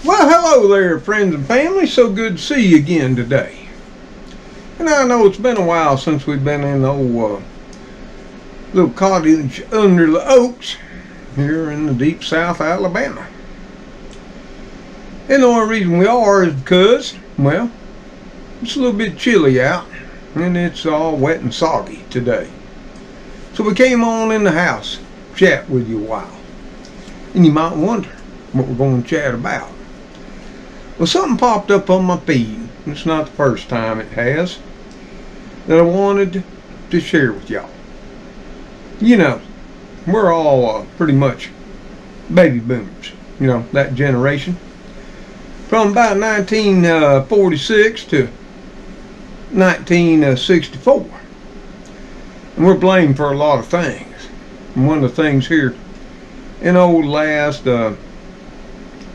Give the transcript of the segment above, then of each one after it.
Well, hello there, friends and family. So good to see you again today. And I know it's been a while since we've been in the old little cottage under the oaks here in the deep South Alabama. And the only reason we are is because, well, it's a little bit chilly out and it's all wet and soggy today. So we came on in the house, chat with you a while. And you might wonder what we're going to chat about. Well, something popped up on my feed. It's not the first time it has, that I wanted to share with y'all. You know, we're all pretty much baby boomers. You know, that generation. From about 1946 to 1964. And we're blamed for a lot of things. And one of the things here in the last 5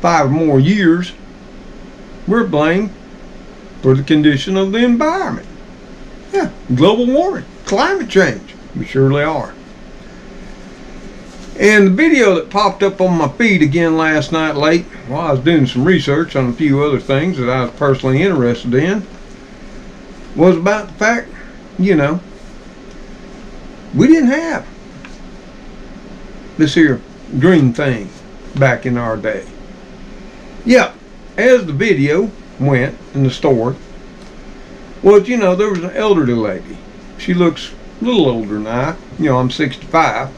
or more years, we're blamed for the condition of the environment. Yeah, global warming, climate change. We surely are. And the video that popped up on my feed again last night late, while I was doing some research on a few other things that I was personally interested in, was about the fact, you know, we didn't have this here green thing back in our day. Yeah, as the video went in the story, well, you know, there was an elderly lady. She looks a little older than I. You know, I'm 65.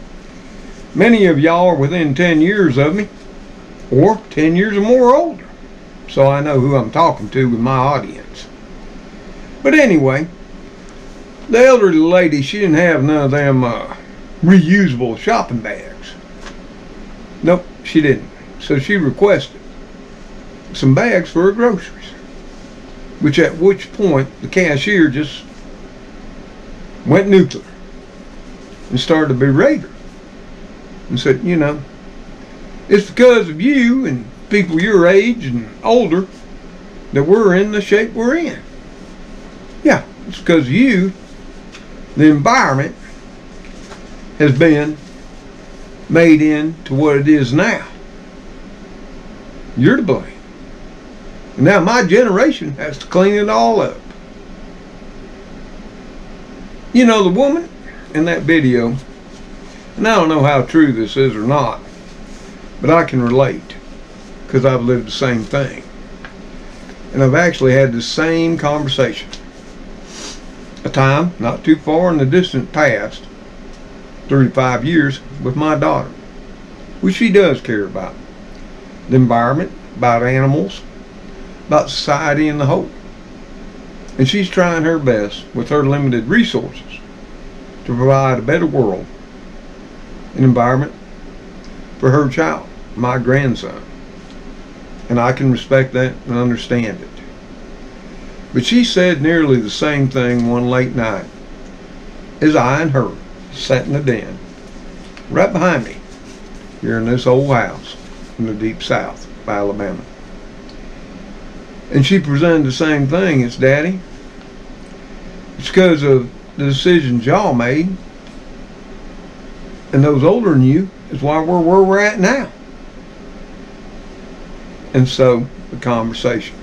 Many of y'all are within 10 years of me, or 10 years or more older. So I know who I'm talking to with my audience. But anyway, the elderly lady, she didn't have none of them reusable shopping bags. Nope, she didn't. So she requested some bags for her groceries, at which point the cashier just went nuclear and started to berate her and said, you know, it's because of you and people your age and older that we're in the shape we're in. Yeah, it's because of you the environment has been made into what it is now. You're to blame. And now my generation has to clean it all up. You know, the woman in that video, and I don't know how true this is or not, but I can relate because I've lived the same thing. And I've actually had the same conversation. A time not too far in the distant past, 35 years, with my daughter, which she does care about the environment, about animals, about society in the whole. And she's trying her best with her limited resources to provide a better world and environment for her child, my grandson. And I can respect that and understand it. But she said nearly the same thing one late night as I and her sat in the den right behind me here in this old house in the deep South of Alabama. And she presented the same thing. It's, Daddy, it's because of the decisions y'all made, and those older than you is why we're where we're at now. And so the conversation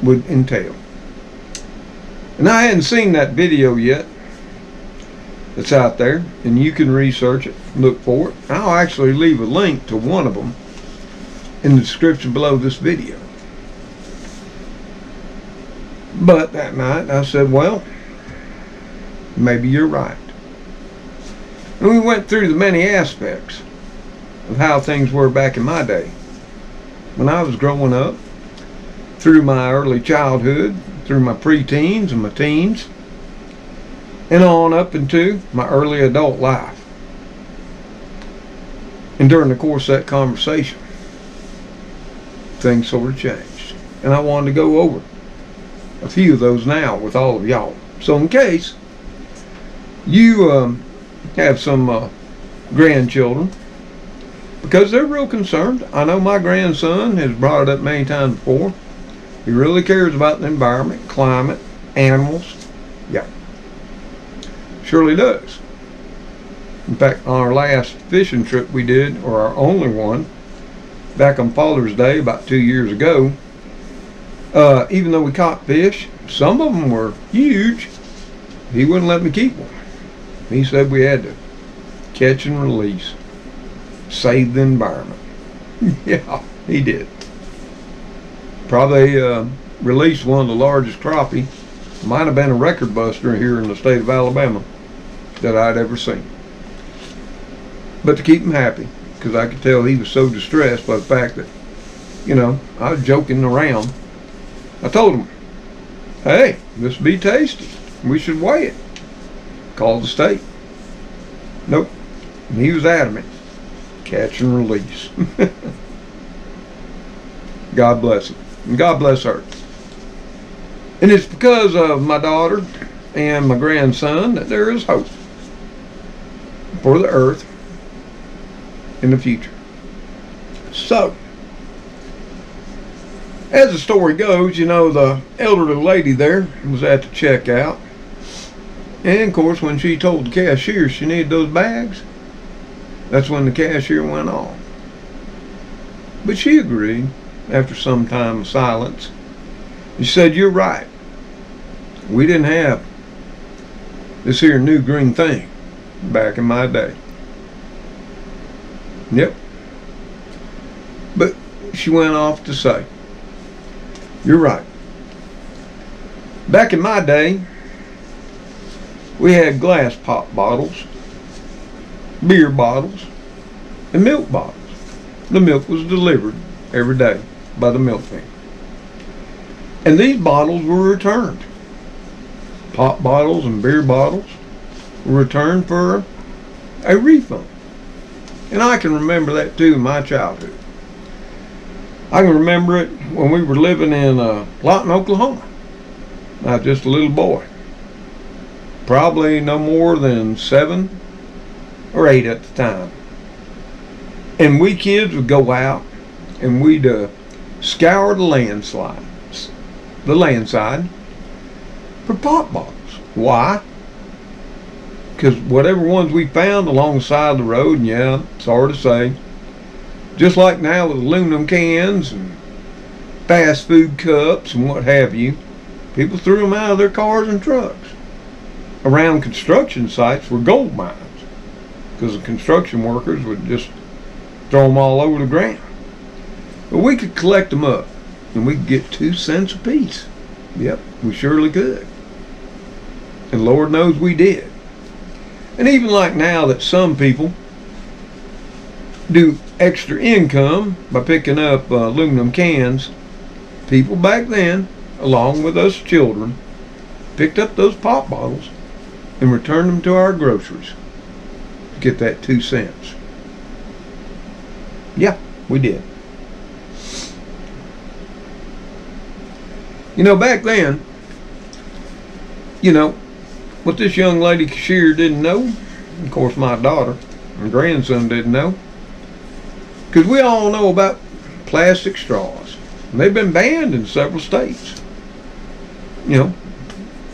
would entail. And I hadn't seen that video yet. It's out there, and you can research it, look for it. I'll actually leave a link to one of them in the description below this video. But that night I said, well, maybe you're right. And we went through the many aspects of how things were back in my day. When I was growing up, through my early childhood, through my preteens and my teens, and on up into my early adult life. And during the course of that conversation, things sort of changed. And I wanted to go over a few of those now with all of y'all. So in case you have some grandchildren, because they're real concerned. I know my grandson has brought it up many times before. He really cares about the environment, climate, animals. Yeah, surely does. In fact, on our last fishing trip we did, or our only one, back on Father's Day about 2 years ago. Even though we caught fish, some of them were huge. He wouldn't let me keep them. He said we had to catch and release, save the environment. Yeah, he did. Probably released one of the largest crappie. Might have been a record buster here in the state of Alabama that I'd ever seen. But to keep him happy, because I could tell he was so distressed by the fact that, you know, I was joking around. I told him, hey, this would be tasty. We should weigh it. Called the state. Nope. He was adamant. Catch and release. God bless him. And God bless her. And it's because of my daughter and my grandson that there is hope for the earth in the future. So, as the story goes, you know, the elderly lady there was at the checkout. And of course, when she told the cashier she needed those bags, that's when the cashier went off. But she agreed after some time of silence. She said, you're right. We didn't have this here new green thing back in my day. Yep. But she went off to say, you're right. Back in my day, we had glass pop bottles, beer bottles, and milk bottles. The milk was delivered every day by the milkman. And these bottles were returned. Pop bottles and beer bottles were returned for a refund. And I can remember that too in my childhood. I can remember it when we were living in Lawton, Oklahoma. I was just a little boy. Probably no more than 7 or 8 at the time. And we kids would go out and we'd scour the landside for pop bottles. Why? Because whatever ones we found along the side of the road, and yeah, sorry to say, just like now with aluminum cans and fast food cups and what have you, people threw them out of their cars and trucks. Around construction sites were gold mines, because the construction workers would just throw them all over the ground. But we could collect them up, and we could get 2 cents a piece. Yep, we surely could. And Lord knows we did. And even like now that some people do extra income by picking up aluminum cans, people back then, along with us children, picked up those pop bottles and returned them to our groceries to get that 2 cents. Yeah, we did. You know, back then, you know, what this young lady cashier didn't know, of course my daughter and grandson didn't know, because we all know about plastic straws. And they've been banned in several states. You know,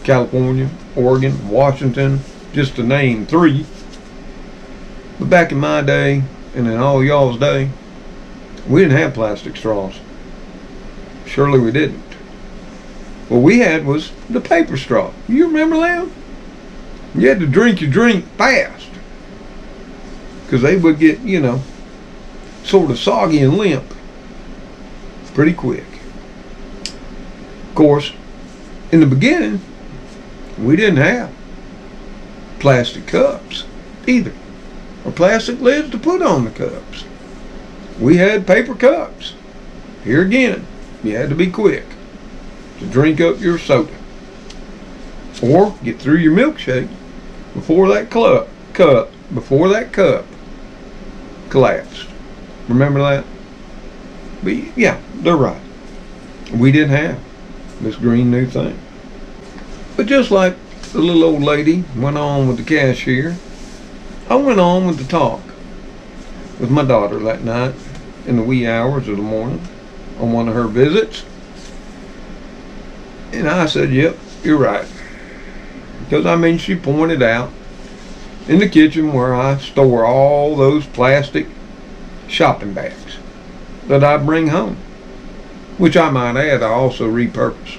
California, Oregon, Washington, just to name 3. But back in my day, and in all y'all's day, we didn't have plastic straws. Surely we didn't. What we had was the paper straw. You remember them? You had to drink your drink fast, because they would get, you know, sort of soggy and limp pretty quick. Of course, in the beginning, we didn't have plastic cups either, or plastic lids to put on the cups. We had paper cups. Here again, you had to be quick to drink up your soda or get through your milkshake before that cup collapsed. Remember that? But yeah, they're right. We didn't have this green new thing. But just like the little old lady went on with the cashier, I went on with the talk with my daughter that night in the wee hours of the morning on one of her visits. And I said, yep, you're right. Because I mean, she pointed out in the kitchen where I store all those plastic shopping bags. that I bring home, which I might add I also repurpose.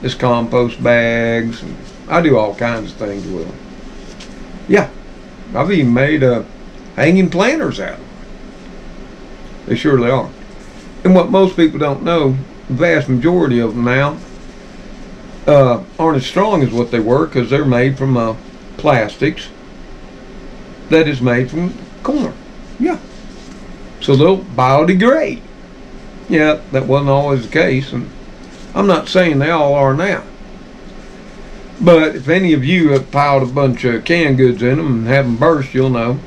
It's compost bags, and I do all kinds of things with them. Yeah, I've even made hanging planters out of them. They surely are. And what most people don't know, the vast majority of them now aren't as strong as what they were, because they're made from plastics that is made from corn. Yeah. So they'll biodegrade. Yeah, that wasn't always the case, and I'm not saying they all are now. But if any of you have piled a bunch of canned goods in them and have them burst, you'll know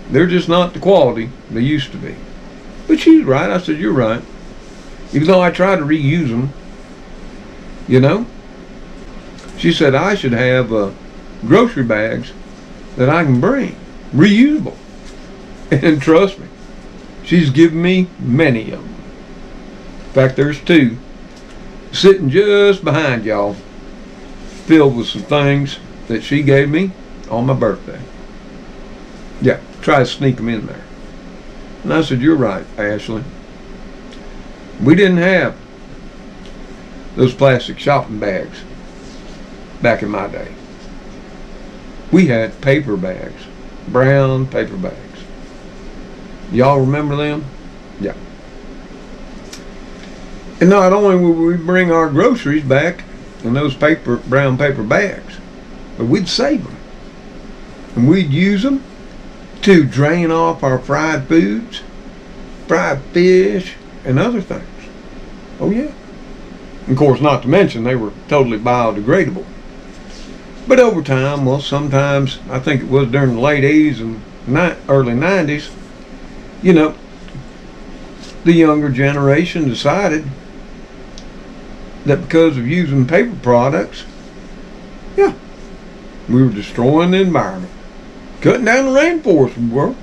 they're just not the quality they used to be. But she's right. I said, you're right. Even though I try to reuse them, you know. She said I should have grocery bags that I can bring, reusable. And trust me, she's given me many of them. In fact, there's two sitting just behind y'all, filled with some things that she gave me on my birthday. Yeah, try to sneak them in there. And I said, you're right, Ashley. We didn't have those plastic shopping bags back in my day. We had paper bags, brown paper bags. Y'all remember them? Yeah. And not only would we bring our groceries back in those brown paper bags, but we'd save them. And we'd use them to drain off our fried foods, fried fish, and other things. Oh yeah. Of course, not to mention they were totally biodegradable. But over time, well, sometimes, I think it was during the late 80s and early 90s, you know, the younger generation decided that because of using paper products, yeah, we were destroying the environment. Cutting down the rainforest, we were.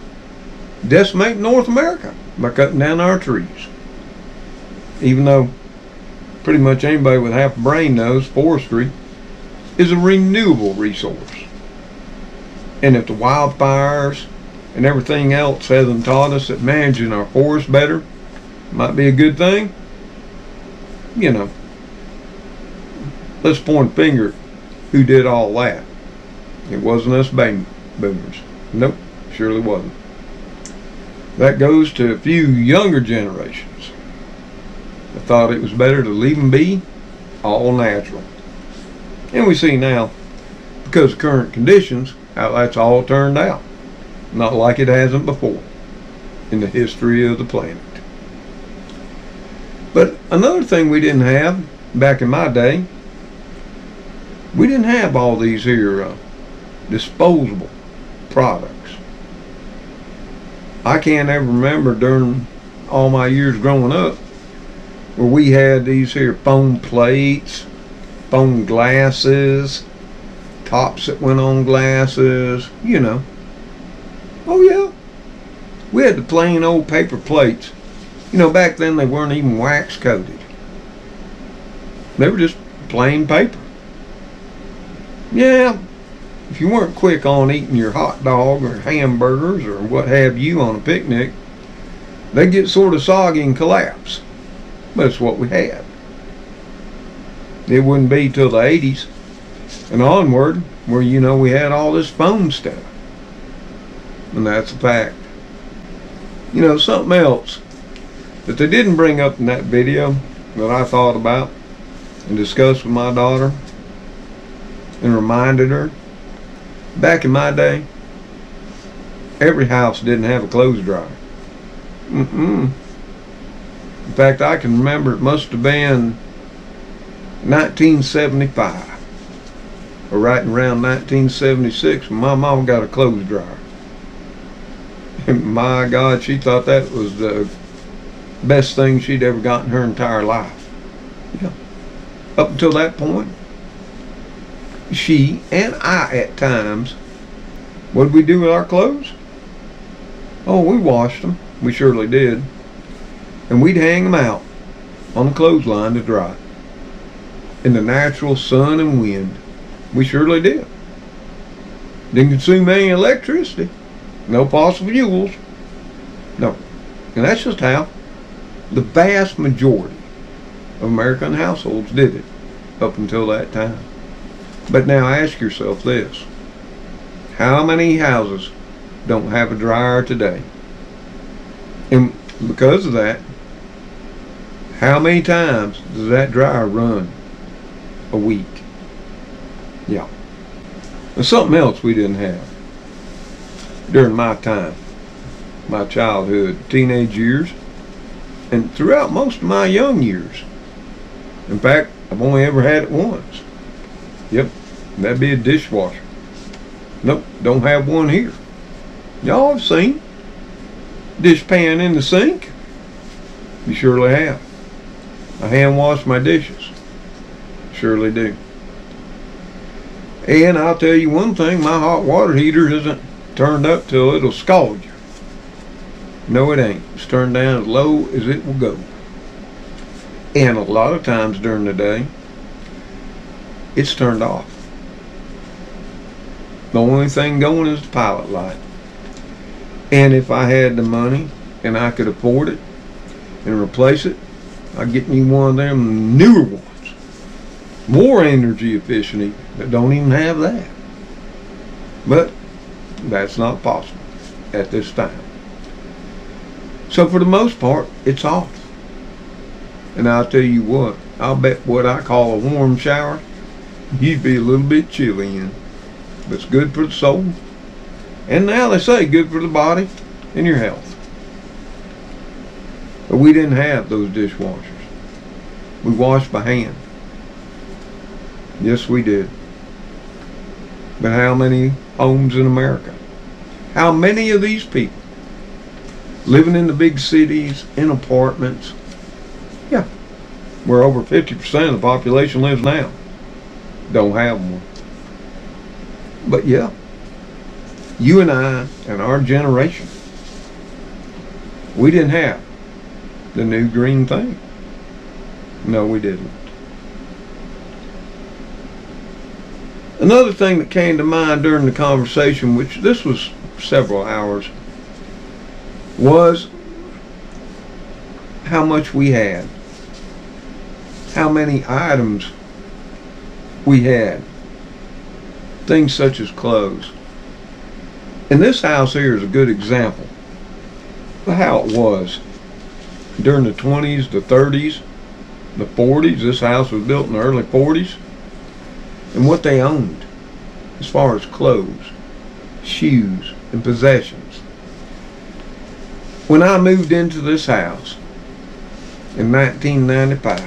Decimating North America by cutting down our trees. Even though pretty much anybody with half a brain knows forestry is a renewable resource. And if the wildfires and everything else hasn't taught us that managing our forests better might be a good thing, you know, let's point a finger at who did all that. It wasn't us baby boomers. Nope, surely wasn't. That goes to a few younger generations that thought it was better to leave them be all natural. And we see now, because of current conditions, how that's all turned out. Not like it hasn't before in the history of the planet. But another thing we didn't have back in my day, we didn't have all these here disposable products. I can't ever remember during all my years growing up where we had these here foam plates, foam glasses, tops that went on glasses, you know. Oh yeah, we had the plain old paper plates. You know, back then they weren't even wax coated. They were just plain paper. Yeah, if you weren't quick on eating your hot dog or hamburgers or what have you on a picnic, they'd get sort of soggy and collapse. But it's what we had. It wouldn't be till the 80s and onward where, you know, we had all this foam stuff. And that's a fact. You know, something else that they didn't bring up in that video that I thought about and discussed with my daughter and reminded her, back in my day, every house didn't have a clothes dryer. In fact, I can remember it must have been 1975 or right around 1976 when my mom got a clothes dryer. And my God, she thought that was the best thing she'd ever got in her entire life. Yeah. Up until that point, she and I at times, what did we do with our clothes? Oh, we washed them. We surely did. And we'd hang them out on the clothesline to dry in the natural sun and wind. We surely did. Didn't consume any electricity. No fossil fuels. No. And that's just how The vast majority of American households did it up until that time. But now ask yourself this. How many houses don't have a dryer today? And because of that, how many times does that dryer run a week? Yeah. And something else we didn't have during my time, my childhood, teenage years, and throughout most of my young years. In fact, I've only ever had it once. Yep, that'd be a dishwasher. Nope, don't have one here. Y'all have seen dish pan in the sink? You surely have. I hand wash my dishes. Surely do. And I'll tell you one thing, my hot water heater isn't turned up till it'll scald you. No, it ain't. It's turned down as low as it will go. And a lot of times during the day, it's turned off. The only thing going is the pilot light. And if I had the money and I could afford it and replace it, I'd get me one of them newer ones, more energy efficient, that don't even have that. But that's not possible at this time. So for the most part, it's off. And I'll tell you what, I'll bet what I call a warm shower, you'd be a little bit chilly in. But it's good for the soul. And now they say good for the body and your health. But we didn't have those dishwashers. We washed by hand. Yes, we did. But how many homes in America? How many of these people living in the big cities, in apartments, yeah, where over 50% of the population lives now, don't have one? But yeah, you and I and our generation, we didn't have the new green thing. No, we didn't. Another thing that came to mind during the conversation, which this was several hours, was how much we had, how many items we had, things such as clothes. And this house here is a good example of how it was during the 20s, the 30s, the 40s. This house was built in the early 40s. And what they owned as far as clothes, shoes, and possessions. When I moved into this house in 1995,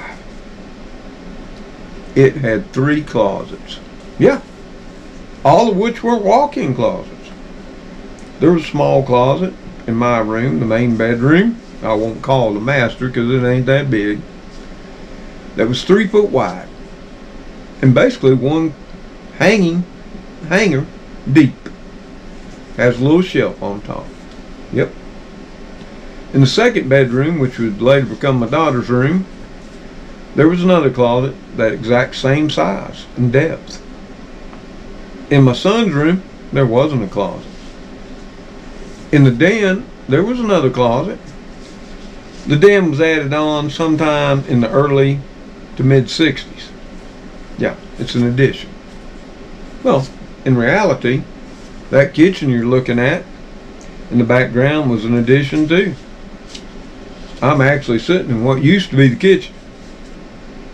it had 3 closets. Yeah, all of which were walk-in closets. There was a small closet in my room, the main bedroom. I won't call it the master because it ain't that big. That was 3 foot wide. And basically one hanger deep. Has a little shelf on top. Yep. In the second bedroom, which would later become my daughter's room, there was another closet that exact same size and depth. In my son's room, there wasn't a closet. In the den, there was another closet. The den was added on sometime in the early to mid 60s. Yeah, it's an addition. Well, in reality, that kitchen you're looking at in the background was an addition too. I'm actually sitting in what used to be the kitchen,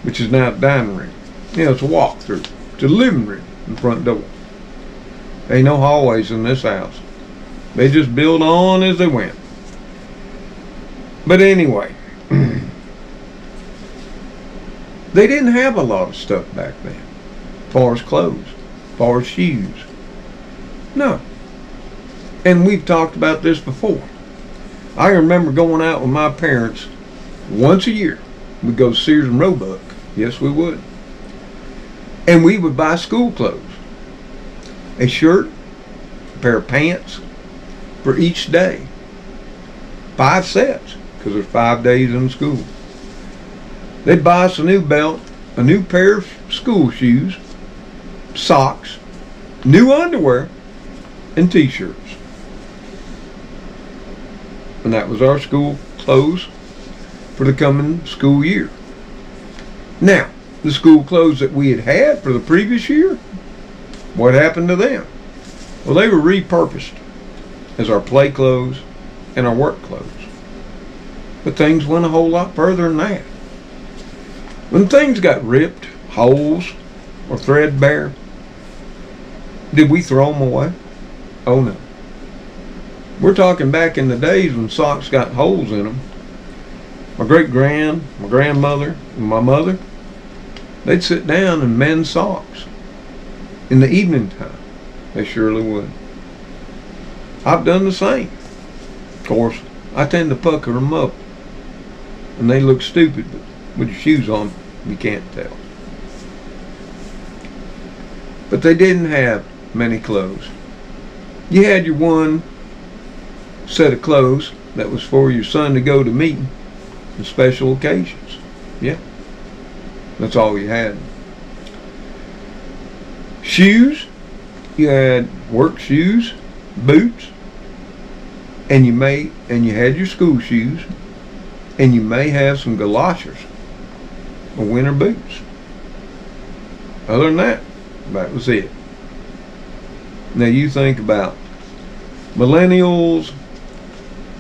which is now the dining room. You know, it's a walk-through. It's a living room and front door. Ain't no hallways in this house. They just build on as they went. But anyway, they didn't have a lot of stuff back then, as far as clothes, as far as shoes. No. And we've talked about this before. I remember going out with my parents once a year. We'd go to Sears and Roebuck. Yes, we would. And we would buy school clothes. A shirt, a pair of pants for each day. 5 sets, because there's 5 days in school. They'd buy us a new belt, a new pair of school shoes, socks, new underwear, and t-shirts. And that was our school clothes for the coming school year. Now, the school clothes that we had had for the previous year, what happened to them? Well, they were repurposed as our play clothes and our work clothes. But things went a whole lot further than that. When things got ripped, holes, or threadbare, did we throw them away? Oh no. We're talking back in the days when socks got holes in them. My grandmother, and my mother, they'd sit down and mend socks. In the evening time, they surely would. I've done the same. Of course, I tend to pucker them up, and they look stupid, but with your shoes on, you can't tell. But they didn't have many clothes. You had your one set of clothes that was for your son to go to meeting and special occasions. Yeah, that's all you had. Shoes, you had work shoes, boots, and you had your school shoes, and you may have some galoshes or winter boots. Other than that, that was it. Now you think about millennials,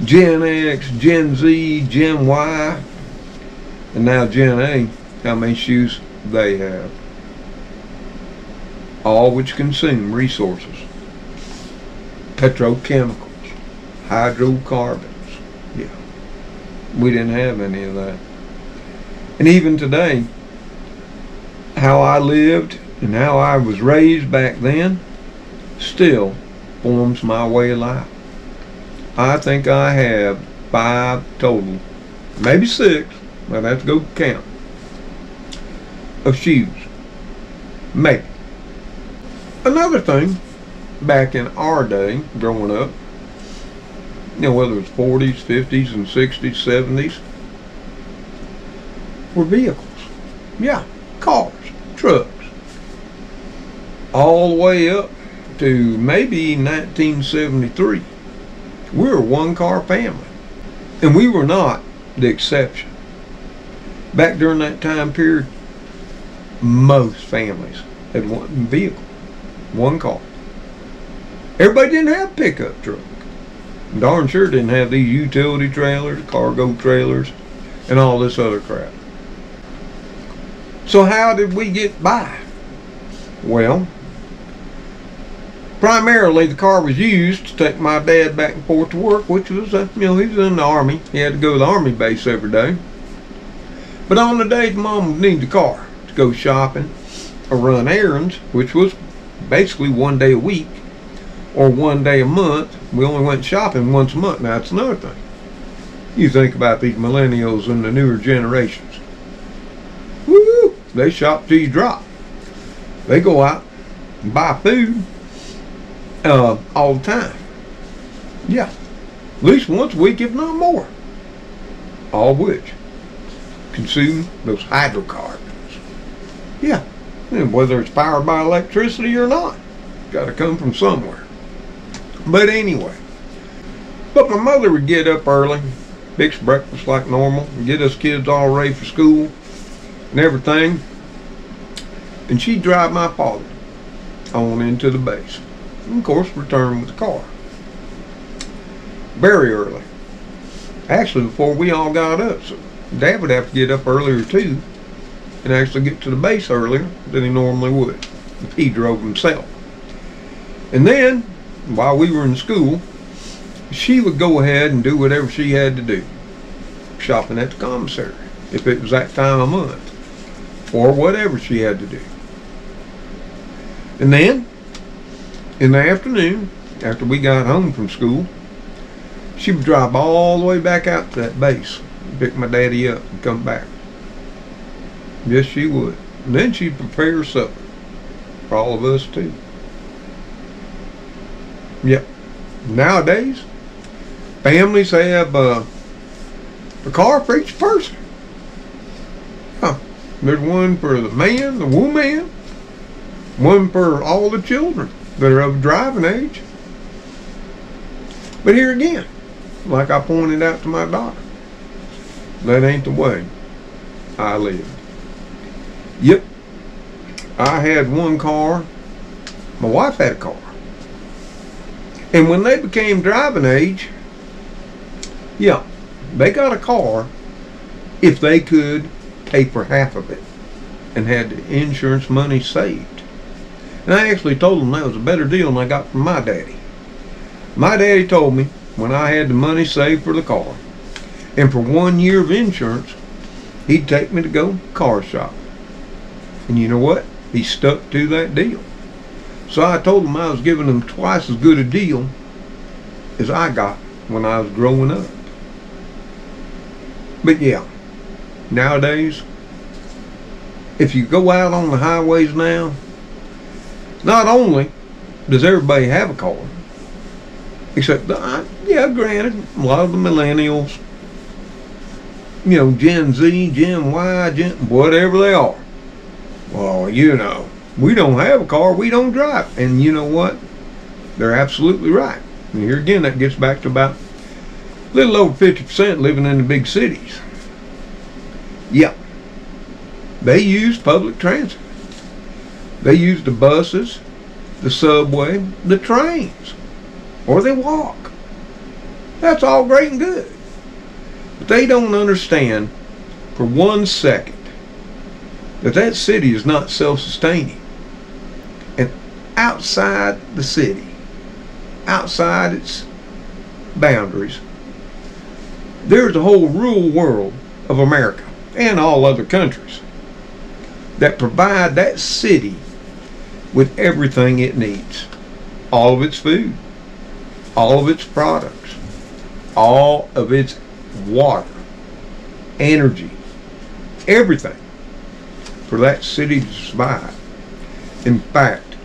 Gen X, Gen Z, Gen Y, and now Gen A, how many shoes they have. All which consume resources. Petrochemicals, hydrocarbons. Yeah. We didn't have any of that. And even today, how I lived and how I was raised back then still forms my way of life. I think I have 5 total, maybe 6, I'd have to go count, of shoes. Maybe. Another thing, back in our day, growing up, you know, whether it's 40s, 50s, and 60s, 70s, were vehicles. Yeah, cars, trucks. All the way up to maybe 1973. We were a one-car family. And we were not the exception. Back during that time period, most families had one vehicle, one car. Everybody didn't have a pickup truck. Darn sure didn't have these utility trailers, cargo trailers, and all this other crap. So how did we get by? Well, primarily the car was used to take my dad back and forth to work, which was, he was in the Army. He had to go to the Army base every day. But on the days Mom would need the car to go shopping or run errands, which was basically one day a week or one day a month. We only went shopping once a month. Now that's another thing. You think about these millennials and the newer generations. Woo! They shop till you drop. They go out and buy food all the time. Yeah, at least once a week, if not more. All of which consume those hydrocarbons. Yeah, and whether it's powered by electricity or not, got to come from somewhere. But anyway, but my mother would get up early, fix breakfast like normal, and get us kids all ready for school and everything, and she'd drive my father on into the base. And of course, return with the car. Very early. Actually, before we all got up. So Dad would have to get up earlier too, and actually get to the base earlier than he normally would if he drove himself. And then, while we were in school, she would go ahead and do whatever she had to do. Shopping at the commissary, if it was that time of month, or whatever she had to do. And then, in the afternoon, after we got home from school, she would drive all the way back out to that base, pick my daddy up and come back. Yes, she would. And then she'd prepare supper for all of us too. Yep. Nowadays, families have a car for each person. There's one for the man, the woman, one for all the children that are of driving age. But here again, like I pointed out to my daughter, That ain't the way I live. Yep. I had one car. My wife had a car. And when they became driving age, yeah, they got a car if they could pay for half of it and had the insurance money saved. And I actually told them that was a better deal than I got from my daddy. My daddy told me when I had the money saved for the car, and for 1 year of insurance, he'd take me to go car shop. And you know what? He stuck to that deal. So I told him I was giving him twice as good a deal as I got when I was growing up. But yeah, nowadays, if you go out on the highways now, not only does everybody have a car, except, yeah, granted, a lot of the millennials, you know, Gen Z, Gen Y, whatever they are. Well, you know, we don't have a car, we don't drive. And you know what? They're absolutely right. And here again, that gets back to about a little over 50% living in the big cities. Yeah. They use public transit. They use the buses, the subway, the trains, or they walk. That's all great and good. But they don't understand for 1 second that that city is not self-sustaining. And outside the city, outside its boundaries, there's a whole rural world of America and all other countries that provide that city with everything it needs. All of its food, all of its products, all of its water, energy, everything for that city to survive. In fact,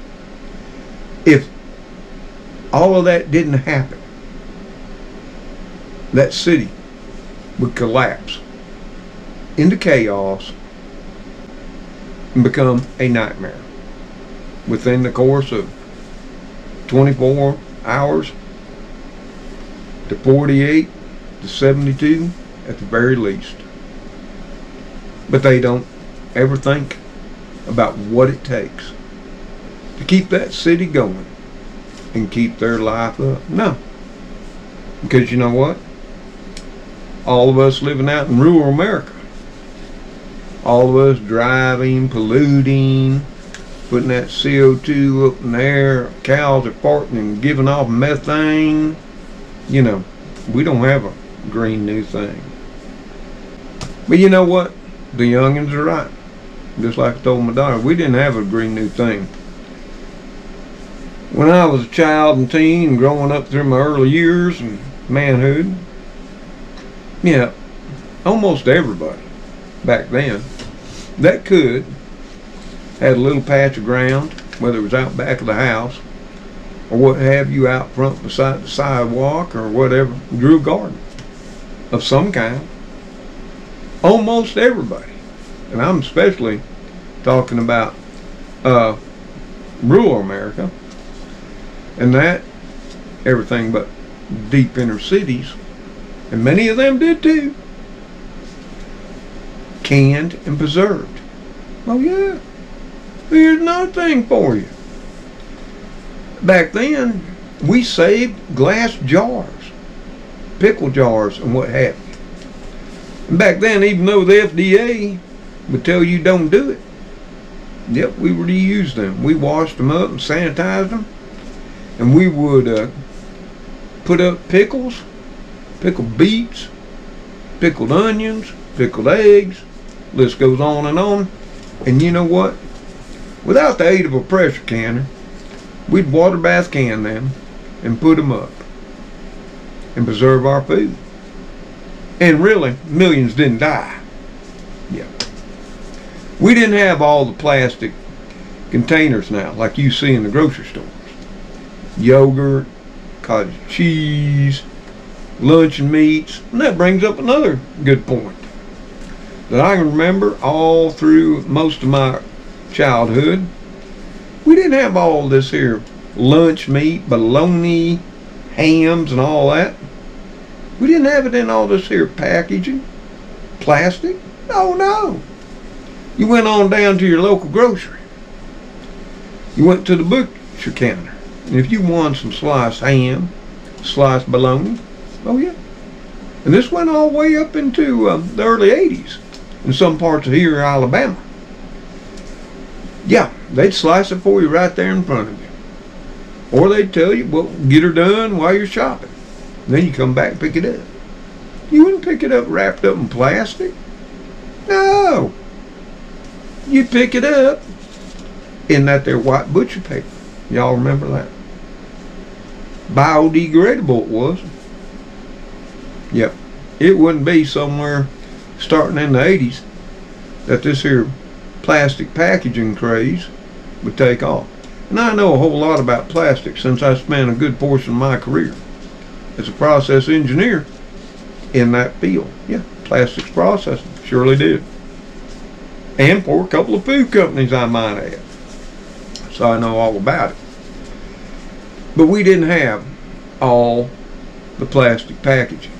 if all of that didn't happen, that city would collapse into chaos and become a nightmare within the course of 24 hours to 48 to 72 at the very least. But they don't ever think about what it takes to keep that city going and keep their life up. No. Because you know what? All of us living out in rural America, all of us driving, polluting, putting that CO2 up in the air, cows are farting and giving off methane, you know, we don't have a green new thing. But you know what? The youngins are right. Just like I told my daughter, we didn't have a green new thing. When I was a child and teen and growing up through my early years and manhood, yeah, almost everybody back then that could had a little patch of ground, whether it was out back of the house or what have you, out front beside the sidewalk or whatever, grew a garden of some kind. Almost everybody. And I'm especially talking about rural America, and that everything but deep inner cities, and many of them did too, canned and preserved. Oh yeah, here's another thing for you. Back then we saved glass jars, pickle jars and what have you. And back then, even though the FDA would tell you don't do it, yep, we would reuse them. We washed them up and sanitized them, and we would put up pickles, pickled beets, pickled onions, pickled eggs, list goes on. And you know what? Without the aid of a pressure canner, we'd water bath can them and put them up and preserve our food. And really, millions didn't die. Yeah. We didn't have all the plastic containers now like you see in the grocery stores. Yogurt, cottage cheese, luncheon meats. And that brings up another good point that I can remember all through most of my childhood. We didn't have all this here lunch meat, bologna, hams and all that. We didn't have it in all this here packaging. Plastic? Oh no. You went on down to your local grocery. You went to the butcher counter. And if you wanted some sliced ham, sliced bologna, oh yeah. And this went all the way up into the early 80s in some parts of here, Alabama. Yeah, they'd slice it for you right there in front of you. Or they'd tell you, well, get her done while you're shopping. And then you come back and pick it up. You wouldn't pick it up wrapped up in plastic. No. You'd pick it up in that there white butcher paper. Y'all remember that? Biodegradable it was. Yep. It wouldn't be somewhere starting in the 80s that this here plastic packaging craze would take off. And I know a whole lot about plastic since I spent a good portion of my career as a process engineer in that field. Yeah, plastics processing. Surely did. And for a couple of food companies I might add. So I know all about it. But we didn't have all the plastic packaging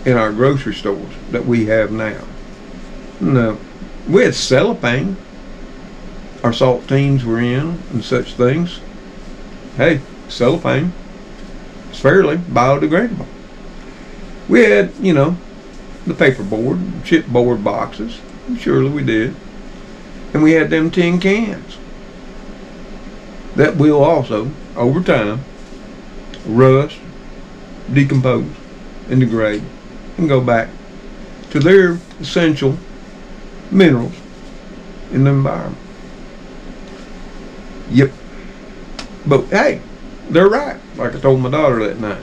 in our grocery stores that we have now. No. We had cellophane. Our saltines were in and such things. Hey, cellophane. It's fairly biodegradable. We had, you know, the paperboard, chipboard boxes. Surely we did. And we had them tin cans that will also, over time, rust, decompose, and degrade, and go back to their essential minerals in the environment. Yep. But hey, they're right. Like I told my daughter that night.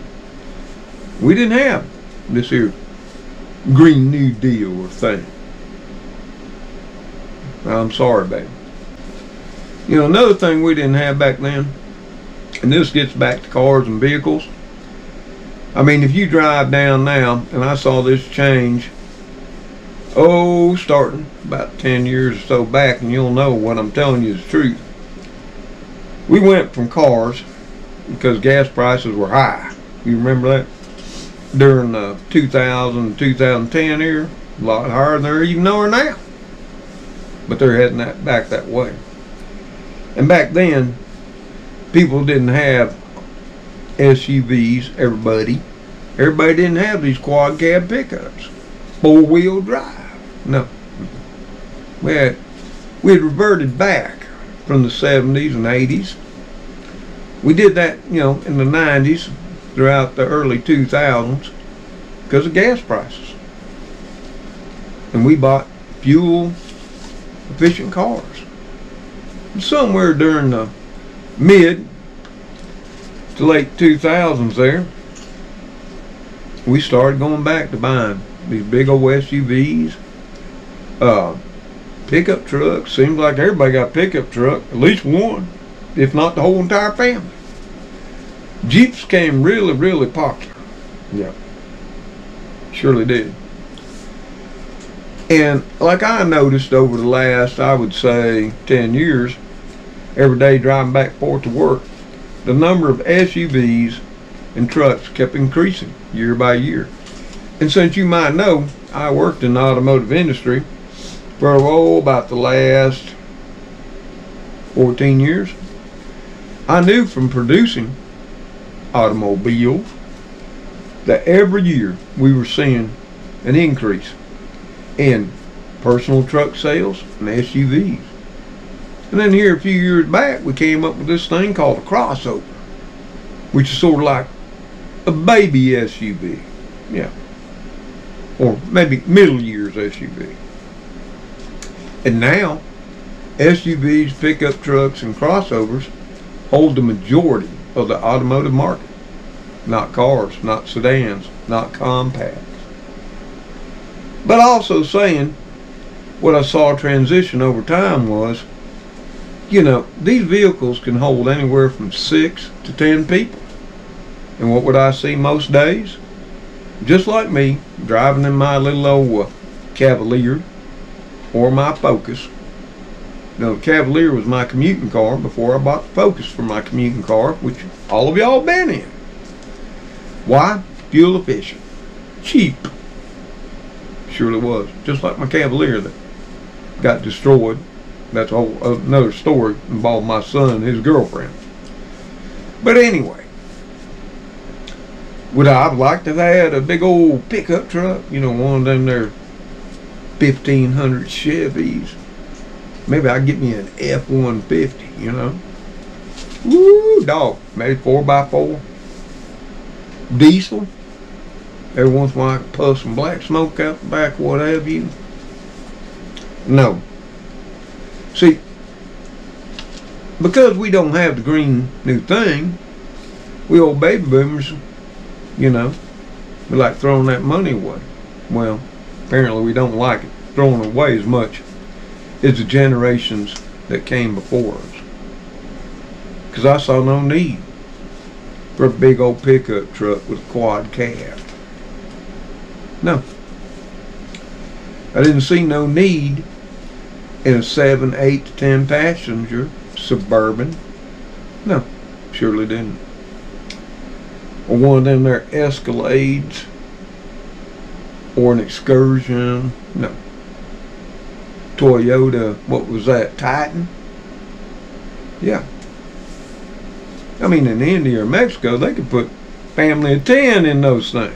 We didn't have this here Green New Deal or thing. I'm sorry, baby. You know, another thing we didn't have back then, and this gets back to cars and vehicles. I mean, if you drive down now, and I saw this change, oh, starting about 10 years or so back, and you'll know what I'm telling you is the truth. We went from cars, because gas prices were high. You remember that? During 2000, 2010 era, a lot higher than they're even are now. But they're heading back that way. And back then, people didn't have SUVs, everybody didn't have these quad cab pickups, 4-wheel drive. No. We had reverted back from the 70s and 80s. We did that, you know, in the 90s throughout the early 2000s because of gas prices. And we bought fuel efficient cars. Somewhere during the mid to late 2000s there, we started going back to buying these big old SUVs, pickup trucks. Seems like everybody got a pickup truck, at least one, if not the whole entire family. Jeeps came really, really popular. Yeah, surely did. And like I noticed over the last, I would say, 10 years, every day driving back and forth to work, the number of SUVs and trucks kept increasing year by year. And since you might know, I worked in the automotive industry for about the last 14 years. I knew from producing automobiles that every year we were seeing an increase in personal truck sales and SUVs. And then here a few years back, we came up with this thing called a crossover, which is sort of like a baby SUV. Yeah. Or maybe middle years SUV. And now, SUVs, pickup trucks, and crossovers hold the majority of the automotive market. Not cars, not sedans, not compacts. But also saying, what I saw transition over time was, you know, these vehicles can hold anywhere from 6 to 10 people. And what would I see most days? Just like me, driving in my little old Cavalier or my Focus. Now, the Cavalier was my commuting car before I bought the Focus for my commuting car, which all of y'all been in. Why? Fuel efficient. Cheap. Surely was. Just like my Cavalier that got destroyed. That's another story, involved my son and his girlfriend. But anyway, would I have liked to have had a big old pickup truck? You know, one of them there 1500 Chevys. Maybe I'd get me an F-150, you know. Woo, dog. Maybe 4x4. Diesel. Every once in a while I could puff some black smoke out the back, what have you. No. See, because we don't have the green new thing, we old baby boomers, you know, we like throwing that money away. Well, apparently we don't like it thrown away as much as the generations that came before us. Because I saw no need for a big old pickup truck with a quad cab. No. I didn't see no need in a 7, 8 to 10 passenger Suburban. No, surely didn't. Or one of them there Escalades, or an Excursion. No. Toyota, what was that, Titan? Yeah. I mean, in India or Mexico, they could put family of 10 in those things.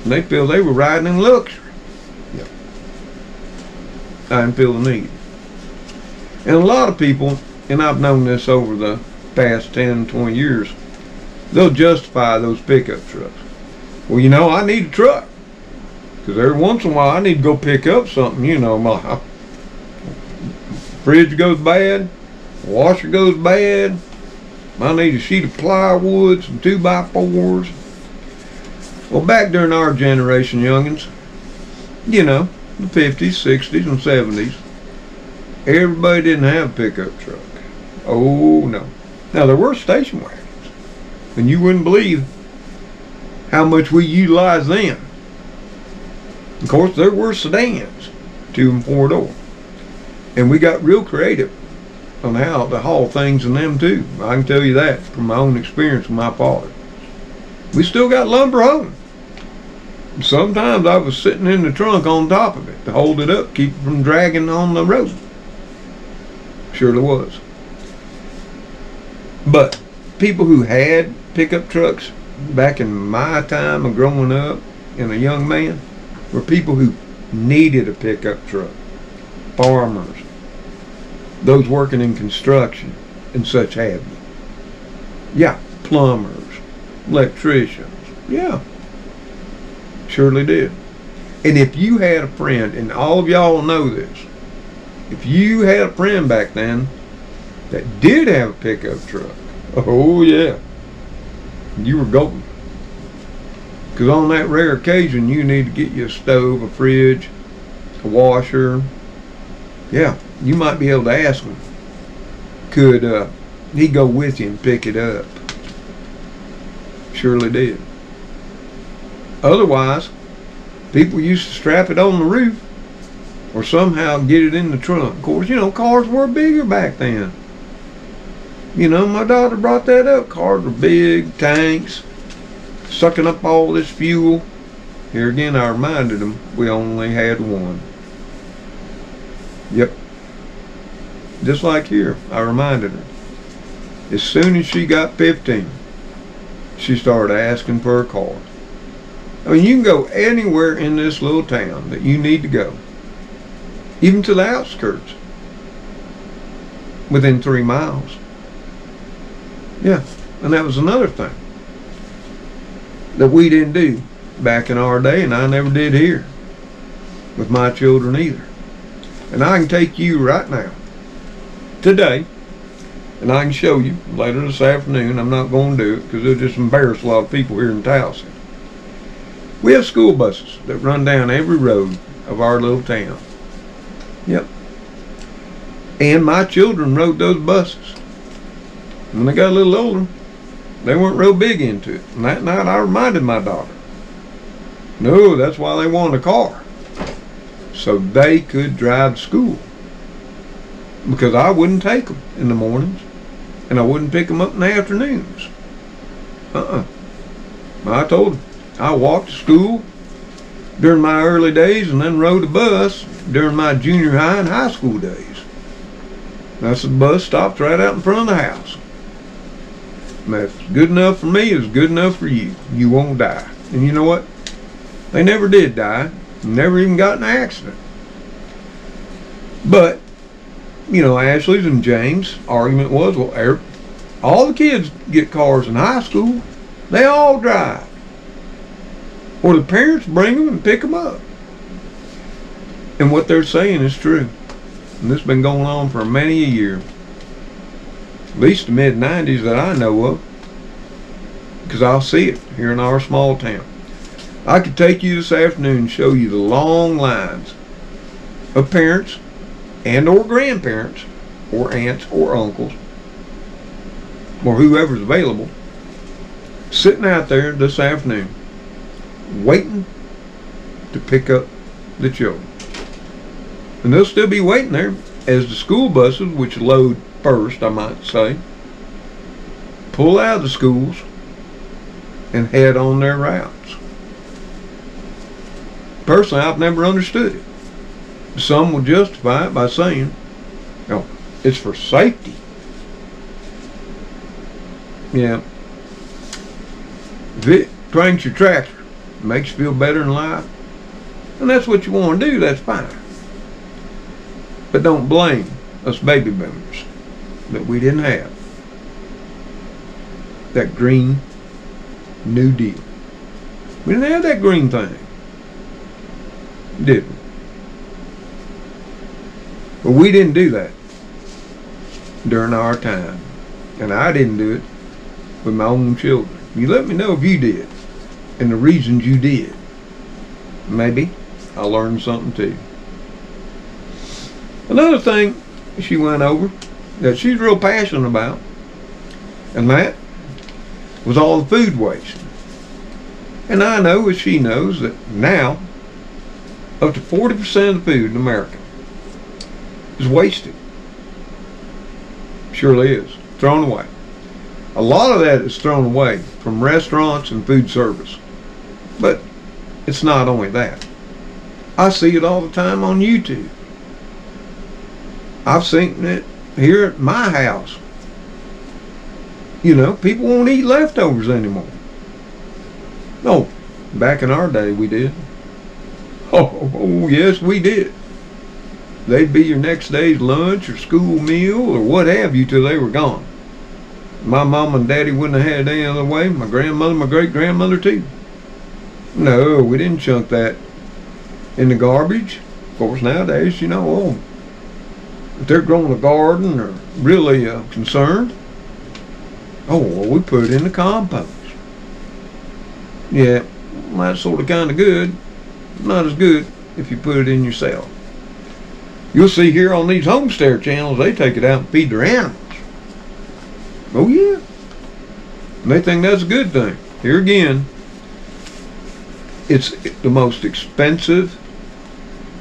And they feel they were riding in luxury. Yep. I didn't feel the need. And a lot of people, and I've known this over the past 10, 20 years, they'll justify those pickup trucks. Well, you know, I need a truck. Because every once in a while I need to go pick up something, you know, my fridge goes bad, washer goes bad, I need a sheet of plywood, some 2x4s. Well, back during our generation, youngins, you know, the 50s, 60s, and 70s, everybody didn't have a pickup truck. Oh, no. Now, there were station wagons, and you wouldn't believe how much we utilized them. Of course, there were sedans, 2 and 4 door. And we got real creative on how to haul things in them too. I can tell you that from my own experience with my father. We still got lumber home. Sometimes I was sitting in the trunk on top of it to hold it up, keep it from dragging on the road. Surely was. But people who had pickup trucks back in my time of growing up and a young man were people who needed a pickup truck. Farmers, those working in construction and such have you. Yeah, plumbers, electricians, yeah, surely did. And if you had a friend, and all of y'all know this, if you had a friend back then that did have a pickup truck, oh yeah, you were golden. Because on that rare occasion you need to get you a stove, a fridge, a washer. Yeah, you might be able to ask him, could he go with you and pick it up? Surely did. Otherwise, people used to strap it on the roof or somehow get it in the trunk. Of course, you know, cars were bigger back then. You know, my daughter brought that up. Cars were big, tanks, sucking up all this fuel. Here again, I reminded them we only had one. Yep. Just like here, I reminded her. As soon as she got 15, she started asking for a car. I mean, you can go anywhere in this little town that you need to go, even to the outskirts, within 3 miles. Yeah, and that was another thing that we didn't do back in our day, and I never did here with my children either. And I can take you right now, today, and I can show you later this afternoon. I'm not going to do it because it'll just embarrass a lot of people here in Towson. We have school buses that run down every road of our little town. Yep. And my children rode those buses. When they got a little older, they weren't real big into it. And that night I reminded my daughter, no, that's why they wanted a car, so they could drive to school. Because I wouldn't take them in the mornings, and I wouldn't pick them up in the afternoons. I told them, I walked to school, during my early days, and then rode a bus during my junior high and high school days. That's the bus stops right out in front of the house. And if it's good enough for me, it's good enough for you. You won't die. And you know what? They never did die. Never even got in an accident. But, you know, Ashley's and James' argument was, well, all the kids get cars in high school. They all drive. Or the parents bring them and pick them up. And what they're saying is true. And this has been going on for many a year. At least the mid-90s that I know of. Because I'll see it here in our small town. I could take you this afternoon and show you the long lines of parents and or grandparents or aunts or uncles or whoever's available sitting out there this afternoon waiting to pick up the children. And they'll still be waiting there as the school buses, which load first, I might say, pull out of the schools and head on their routes. Personally, I've never understood it. Some will justify it by saying, oh, it's for safety. Yeah. If it cranks your tractor, makes you feel better in life, and that's what you want to do, that's fine. But don't blame us baby boomers that we didn't have that Green New Deal. We didn't have that green thing, did we? But we didn't do that during our time. And I didn't do it with my own children. You let me know if you did and the reasons you did. Maybe I'll learn something too. Another thing she went over that she's real passionate about, and that was all the food waste. And I know, as she knows, that now up to 40% of the food in America is wasted. Surely is. Thrown away. A lot of that is thrown away from restaurants and food service. But it's not only that. I see it all the time on YouTube. I've seen it here at my house. You know, people won't eat leftovers anymore. No, back in our day we did. Oh, yes, we did. They'd be your next day's lunch or school meal or what have you till they were gone. My mom and daddy wouldn't have had it any other way. My grandmother, my great-grandmother too. No, we didn't chunk that in the garbage. Of course, nowadays, you know, oh, if they're growing a garden or really concerned, oh, well, we put it in the compost. Yeah, well, that's sort of kind of good. Not as good if you put it in yourself. You'll see here on these homestead channels, they take it out and feed their animals. Oh yeah. And they think that's a good thing. Here again, it's the most expensive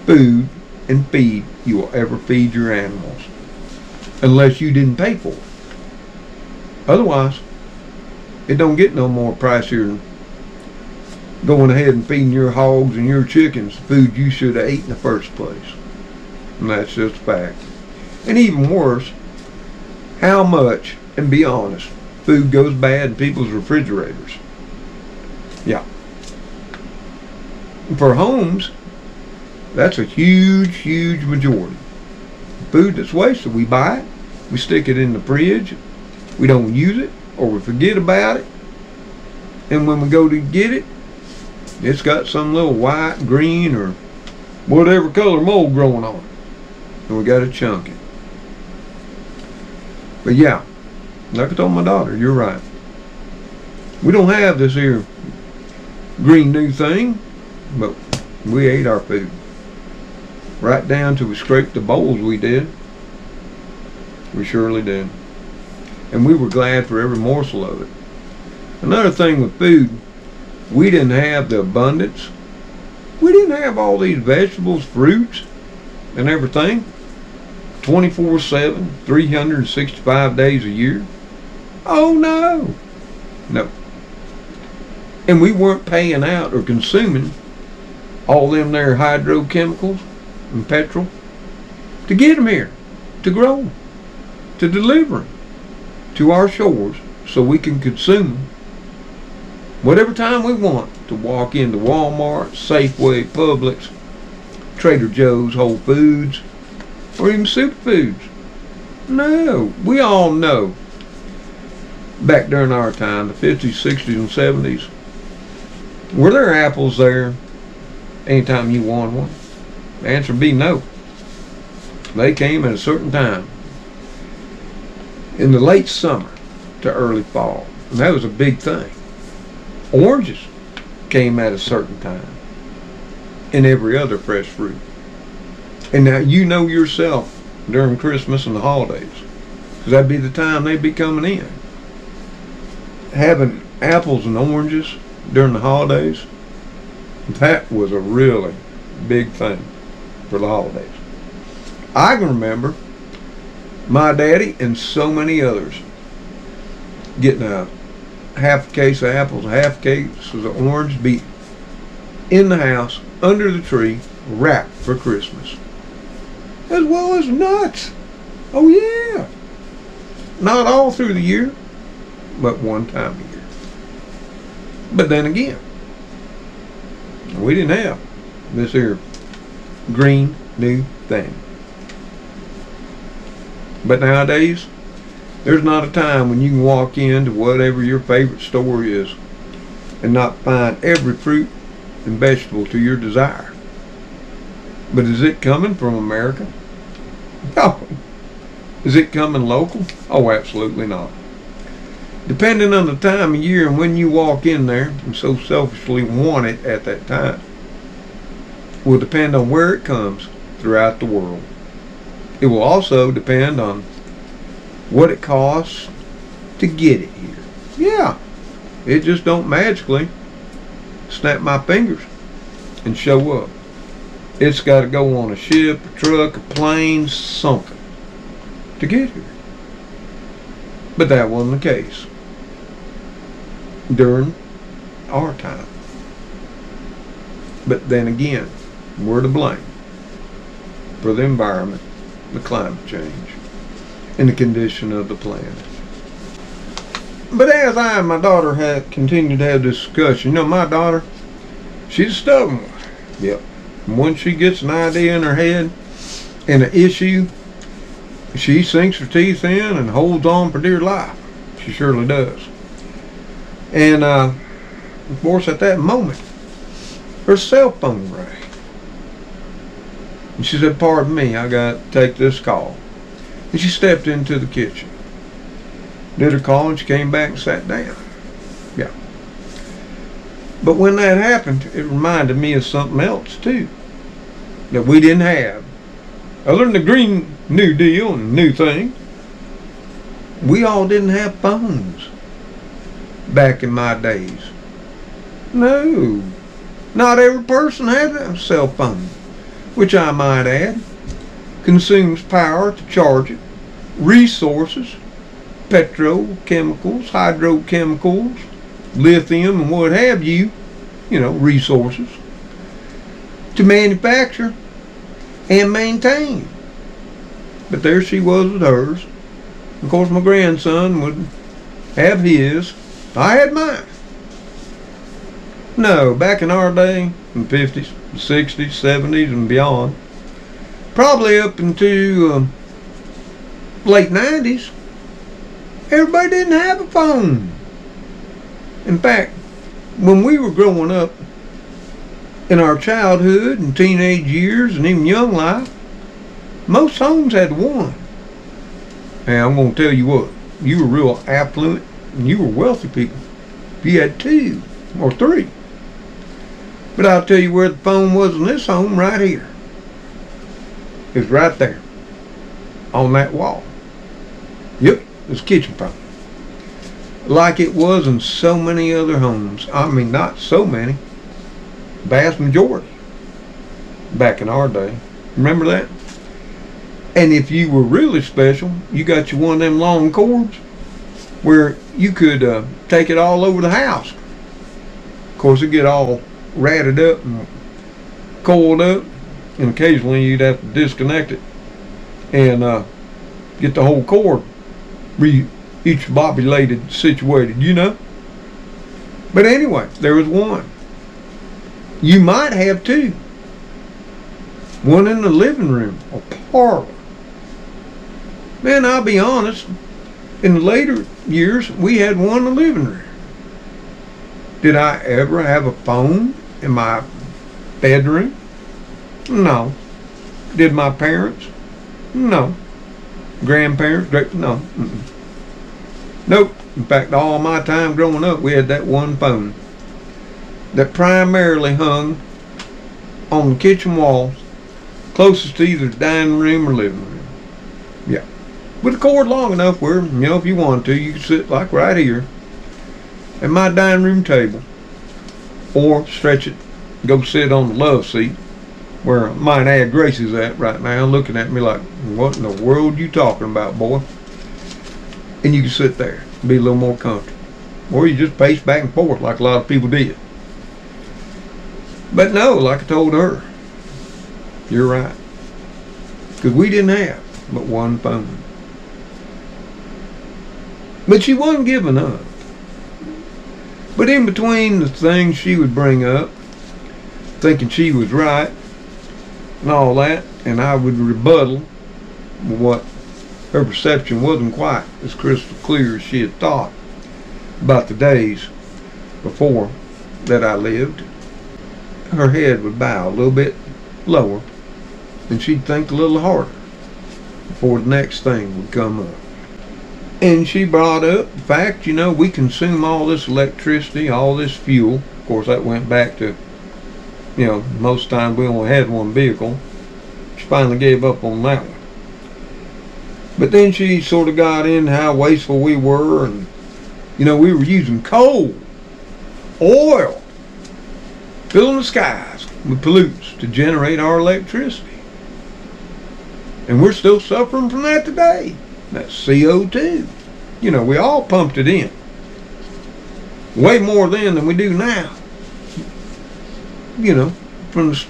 food and feed you will ever feed your animals. Unless you didn't pay for it. Otherwise, it don't get no more pricier than going ahead and feeding your hogs and your chickens food you should have ate in the first place. And that's just a fact. And even worse, how much, and be honest, food goes bad in people's refrigerators. Yeah. For homes, that's a huge, huge majority. Food that's wasted, we buy it, we stick it in the fridge, we don't use it, or we forget about it, and when we go to get it, it's got some little white, green, or whatever color mold growing on it. And we got to chunk it. But yeah, like I told my daughter, you're right. We don't have this here green new thing, but we ate our food. Right down to we scraped the bowls we did. We surely did. And we were glad for every morsel of it. Another thing with food, we didn't have the abundance. We didn't have all these vegetables, fruits, and everything 24/7, 365 days a year. Oh no. No. And we weren't paying out or consuming all them there hydrochemicals and petrol to get them here, to grow them, to deliver them to our shores so we can consume them whatever time we want, to walk into Walmart, Safeway, Publix, Trader Joe's, Whole Foods, or even Superfoods. No, we all know back during our time, the 50s, 60s, and 70s, were there apples there anytime you wanted one? The answer would be no. They came at a certain time in the late summer to early fall, and that was a big thing. Oranges came at a certain time, and every other fresh fruit. And now you know yourself during Christmas and the holidays, because that'd be the time they'd be coming in. Having apples and oranges during the holidays, that was a really big thing for the holidays. I can remember my daddy and so many others getting a half a case of apples, a half case of orange, be in the house under the tree wrapped for Christmas, as well as nuts. Oh yeah, not all through the year, but one time a year. But then again, we didn't have this here green new thing. But nowadays, there's not a time when you can walk into whatever your favorite store is and not find every fruit and vegetable to your desire. But is it coming from America? No. Is it coming local? Oh, absolutely not. Depending on the time of year and when you walk in there and so selfishly want it at that time, will depend on where it comes throughout the world. It will also depend on what it costs to get it here. Yeah, it just don't magically snap my fingers and show up. It's got to go on a ship, a truck, a plane, something to get here. But that wasn't the case during our time. But then again, we're to blame for the environment, the climate change, and the condition of the planet. But as I and my daughter have continued to have this discussion, you know, my daughter, she's a stubborn one. Yep. And once she gets an idea in her head and an issue, she sinks her teeth in and holds on for dear life. She surely does. And of course, at that moment, her cell phone rang. And she said, "Pardon me, I got to take this call." And she stepped into the kitchen, did her call, and she came back and sat down. Yeah. But when that happened, it reminded me of something else too that we didn't have. Other than the Green New Deal and new thing, we all didn't have phones back in my days. No, not every person had a cell phone, which I might add consumes power to charge it, resources, petrochemicals, hydrochemicals, lithium, and what have you, resources to manufacture and maintain. But there she was with hers. Of course, my grandson would have his. I had mine. No, back in our day, in the 50s, 60s, 70s, and beyond, probably up into late 90s, everybody didn't have a phone. In fact, when we were growing up in our childhood and teenage years and even young life, most homes had one. And I'm going to tell you what, you were real affluent and you were wealthy people if you had 2 or 3. But I'll tell you where the phone was in this home, right here. It was right there on that wall. Yep, it was a kitchen phone. Like it was in so many other homes. I mean, not so many. Vast majority back in our day. Remember that? And if you were really special, you got you one of them long cords where you could take it all over the house. Of course, it'd get all ratted up and coiled up, and occasionally you'd have to disconnect it and get the whole cord each bobulated, situated, you know. But anyway, there was one. You might have two. One in the living room or parlor. Man, I'll be honest, in the later years, we had one in the living room. Did I ever have a phone in my bedroom? No. Did my parents? No. Grandparents? No. Nope. In fact, all my time growing up, we had that one phone that primarily hung on the kitchen walls, closest to either the dining room or living room. Yeah. With a cord long enough where, you know, if you wanted to, you could sit like right here at my dining room table, or stretch it, go sit on the love seat, where mine Aunt Grace is at right now, looking at me like, what in the world you talking about, boy? And you can sit there, be a little more comfortable. Or you just pace back and forth like a lot of people did. But no, like I told her, you're right. Because we didn't have but one phone. But she wasn't giving up. But in between the things she would bring up, thinking she was right, and all that, and I would rebuttal what her perception wasn't quite as crystal clear as she had thought about the days before that I lived, her head would bow a little bit lower, and she'd think a little harder before the next thing would come up. And she brought up the fact, you know, we consume all this electricity, all this fuel. Of course, that went back to, you know, most times we only had one vehicle. She finally gave up on that one. But then she sort of got in how wasteful we were, and, you know, we were using coal, oil, filling the skies with pollutants to generate our electricity. And we're still suffering from that today. That's CO2. You know, we all pumped it in. Way more then than we do now. You know, from the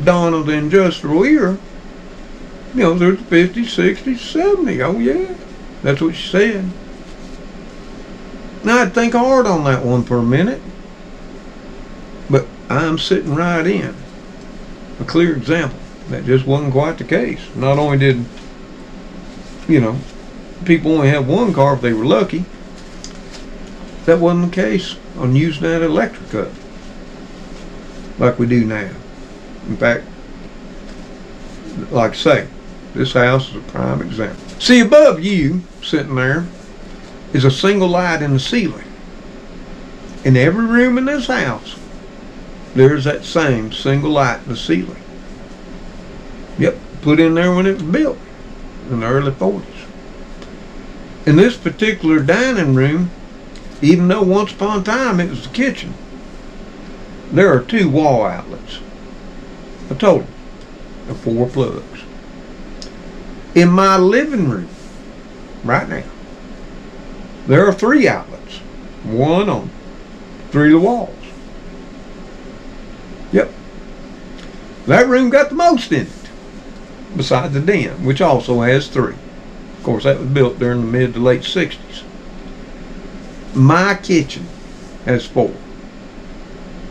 dawn of the industrial era, you know, there's 50, 60, 70. Oh, yeah. That's what she said. Now, I'd think hard on that one for a minute. But I'm sitting right in a clear example. That just wasn't quite the case. Not only did, you know, people only have one car if they were lucky, that wasn't the case on using that electric cut like we do now. In fact, like I say, this house is a prime example. See, above you, sitting there, is a single light in the ceiling. In every room in this house, there's that same single light in the ceiling. Yep, put in there when it was built in the early 40s. In this particular dining room, even though once upon a time it was the kitchen, there are 2 wall outlets, a total of 4 plugs. In my living room, right now, there are 3 outlets, 1 on 3 of the walls. Yep, that room got the most in it, besides the den, which also has 3. Of course, that was built during the mid to late 60s. My kitchen has 4.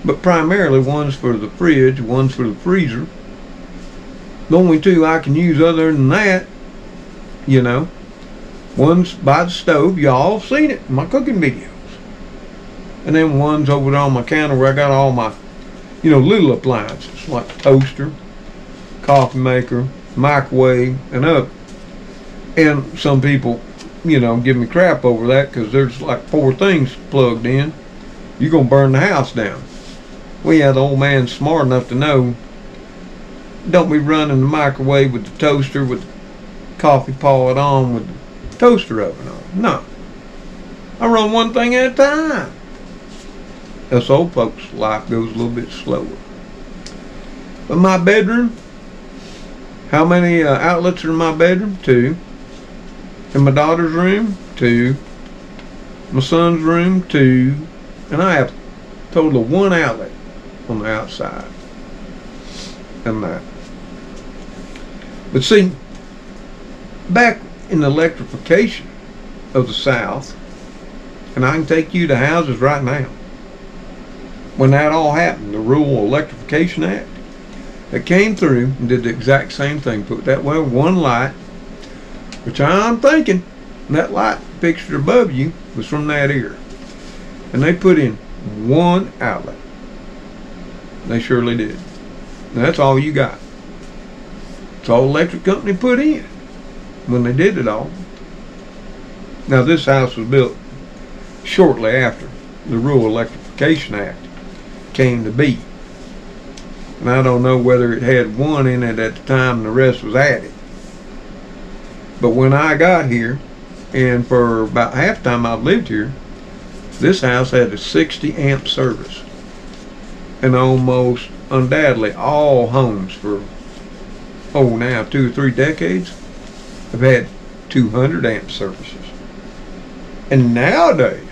But primarily one's for the fridge, one's for the freezer. The only 2 I can use other than that, you know, one's by the stove. Y'all have seen it in my cooking videos. And then one's over there on my counter where I got all my, you know, little appliances like toaster, coffee maker, microwave, and up. And some people, you know, give me crap over that because there's like 4 things plugged in. You're going to burn the house down. Well, yeah, the old man's smart enough to know, don't be running the microwave with the toaster with the coffee pot on with the toaster oven on. No. I run one thing at a time. Us old folks' life goes a little bit slower. But my bedroom, how many outlets are in my bedroom? 2. In my daughter's room, 2. My son's room, 2. And I have a total of 1 outlet on the outside. and that. But see, back in the electrification of the South, and I can take you to houses right now, when that all happened, the Rural Electrification Act, that came through and did the exact same thing. Put that way, one light, which I'm thinking that light fixture above you was from that era. And they put in one outlet. They surely did. And that's all you got. It's all the electric company put in when they did it all. Now this house was built shortly after the Rural Electrification Act came to be. And I don't know whether it had one in it at the time and the rest was added. But when I got here, and for about half the time I've lived here, this house had a 60 amp service. And almost undoubtedly all homes for, now 2 or 3 decades have had 200 amp services. And nowadays,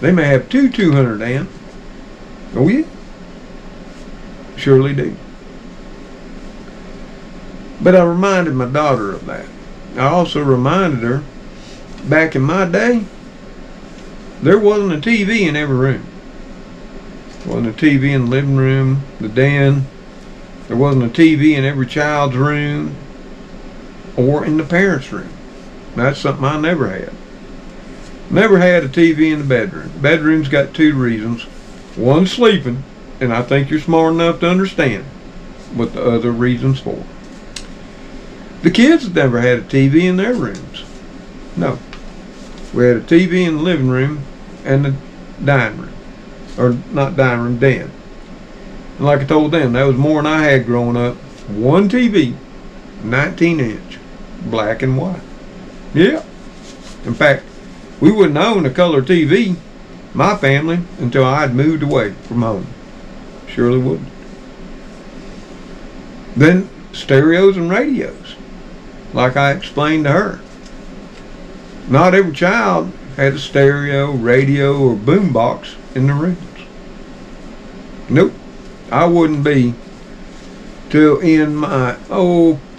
they may have two 200 amp. Oh yeah, surely do. But I reminded my daughter of that. I also reminded her, back in my day, there wasn't a TV in every room. There wasn't a TV in the living room, the den. There wasn't a TV in every child's room or in the parents' room. That's something I never had. Never had a TV in the bedroom. Bedroom's got 2 reasons. One, sleeping, and I think you're smart enough to understand what the other reasons for. The kids never had a TV in their rooms. No. We had a TV in the living room and the dining room. Or not dining room, den. And like I told them, that was more than I had growing up. One TV, 19-inch, black and white. Yeah. In fact, we wouldn't own a color TV, my family, until I'd moved away from home. Surely wouldn't. Then stereos and radios, like I explained to her. Not every child had a stereo, radio, or boombox in the rooms. Nope. I wouldn't be till in my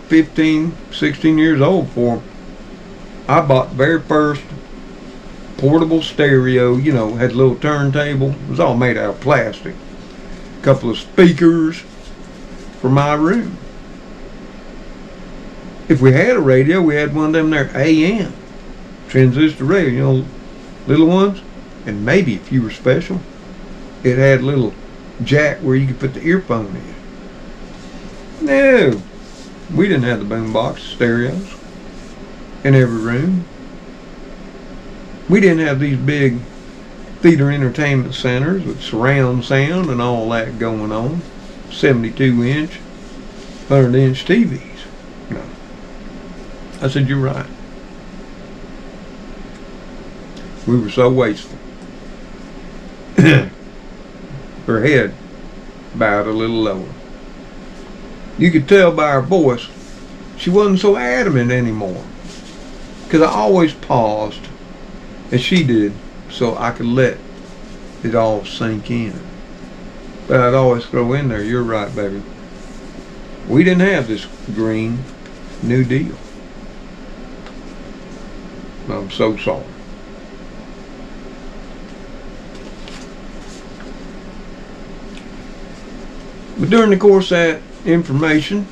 15, 16 years old before I bought the very first portable stereo. Had a little turntable. It was all made out of plastic. A couple of speakers for my room. If we had a radio, we had one of them there AM transistor radio, little ones. And maybe if you were special, it had a little jack where you could put the earphone in. No, we didn't have the boombox stereos in every room. We didn't have these big theater entertainment centers with surround sound and all that going on. 72-inch, 100-inch TVs. No. I said, you're right. We were so wasteful. Her head bowed a little lower. You could tell by her voice she wasn't so adamant anymore. Because I always paused, as she did, so I could let it all sink in. But I'd always throw in there, you're right, baby. We didn't have this Green New Deal. I'm so sorry. But during the course of that information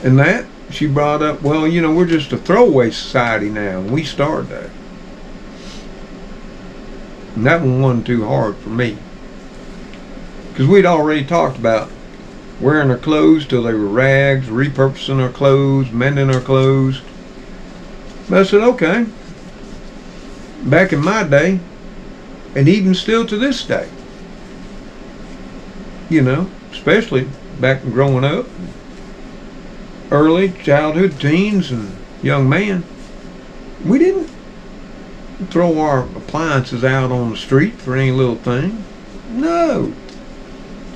and that, she brought up, well, we're just a throwaway society now, and we started that. And that one wasn't too hard for me. Because we'd already talked about wearing our clothes till they were rags, repurposing our clothes, mending our clothes. But I said, okay. Back in my day, and even still to this day, especially back in growing up, early childhood, teens, and young man, we didn't throw our appliances out on the street for any little thing. No.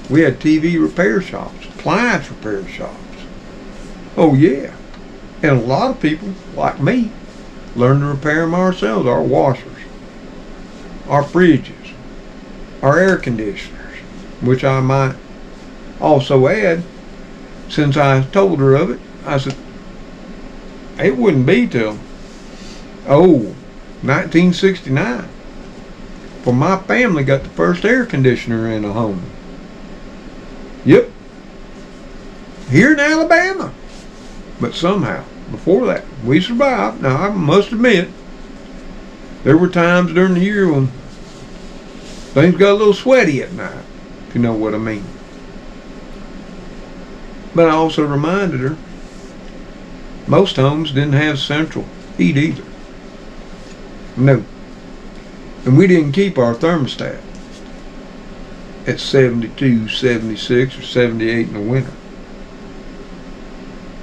We had TV repair shops, appliance repair shops. Oh yeah. And a lot of people, like me, learned to repair them ourselves. Our washers, our fridges, our air conditioners, which I might also add, since I told her of it, I said, it wouldn't be till, 1969 for my family got the first air conditioner in a home. Yep. Here in Alabama. But somehow, before that, we survived. Now, I must admit, there were times during the year when things got a little sweaty at night, if you know what I mean. But I also reminded her, most homes didn't have central heat either. No. And we didn't keep our thermostat at 72, 76, or 78 in the winter.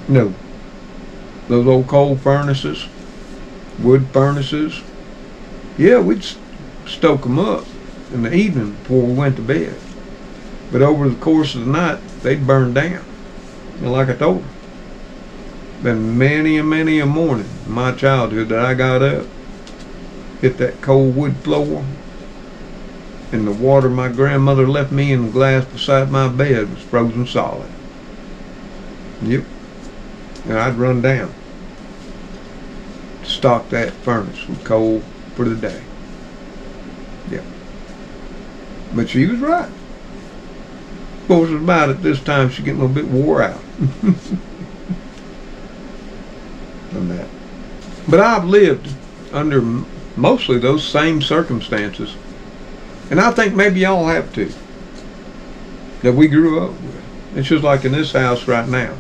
No. Those old coal furnaces, wood furnaces, yeah, we'd stoke them up in the evening before we went to bed. But over the course of the night, they'd burn down. And like I told her, been many and many a morning in my childhood that I got up, hit that cold wood floor, and the water my grandmother left me in the glass beside my bed was frozen solid. Yep. And I'd run down to stock that furnace with coal for the day. Yep. But she was right. Of course, about at this time she's getting a little bit wore out. And that. But I've lived under mostly those same circumstances, and I think maybe y'all have too, that we grew up with. It's just like in this house right now.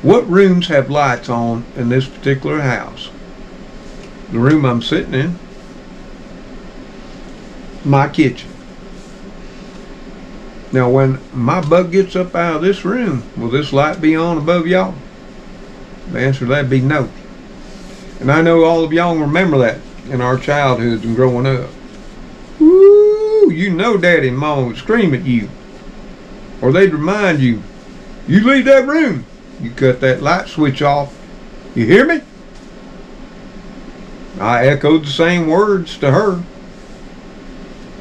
What rooms have lights on in this particular house? The room I'm sitting in, my kitchen. Now when my butt gets up out of this room, will this light be on above y'all? The answer to that would be no. And I know all of y'all remember that in our childhoods and growing up. Woo! You know Daddy and Mama would scream at you. Or they'd remind you, you leave that room. You cut that light switch off. You hear me? I echoed the same words to her.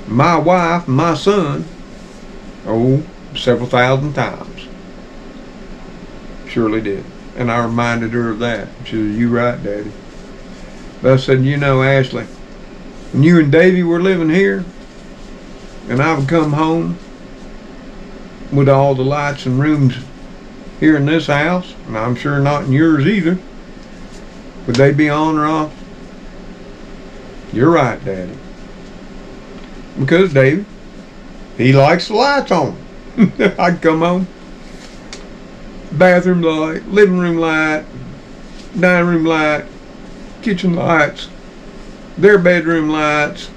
My wife and my son, several thousand times. Surely did. And I reminded her of that. She said, you right, Daddy. But I said, you know, Ashley, when you and Davy were living here, and I would come home with all the lights and rooms here in this house, and I'm sure not in yours either, would they be on or off? You're right, Daddy. Because Davy, he likes the lights on. I'd come home, bathroom light, living room light, dining room light, kitchen lights, their bedroom lights,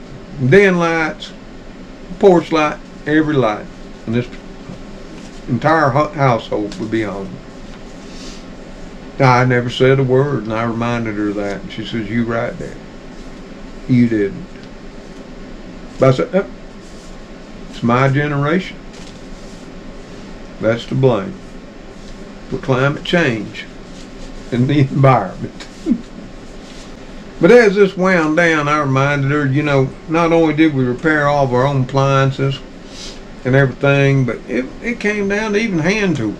den lights, porch light, every light in this entire household would be on. I never said a word, and I reminded her of that, and she says, you right, Daddy. You didn't. But I said, it's my generation. That's to blame for climate change and the environment. But as this wound down, I reminded her, you know, not only did we repair all of our own appliances and everything, but it came down to even hand tools.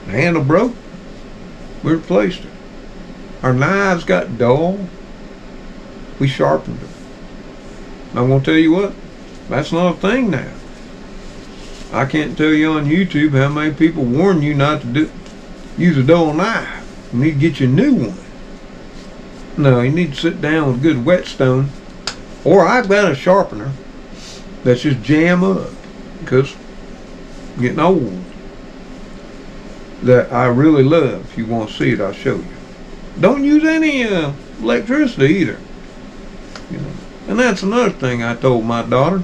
The handle broke, we replaced it. Our knives got dull, we sharpened them. I'm going to tell you what, that's not a thing now. I can't tell you on YouTube how many people warn you not to use a dull knife. You need to get you a new one. No, you need to sit down with a good whetstone, or I've got a sharpener that's just jam up, because I'm getting old, that I really love. If you want to see it, I'll show you. Don't use any electricity either. You know. And that's another thing I told my daughter.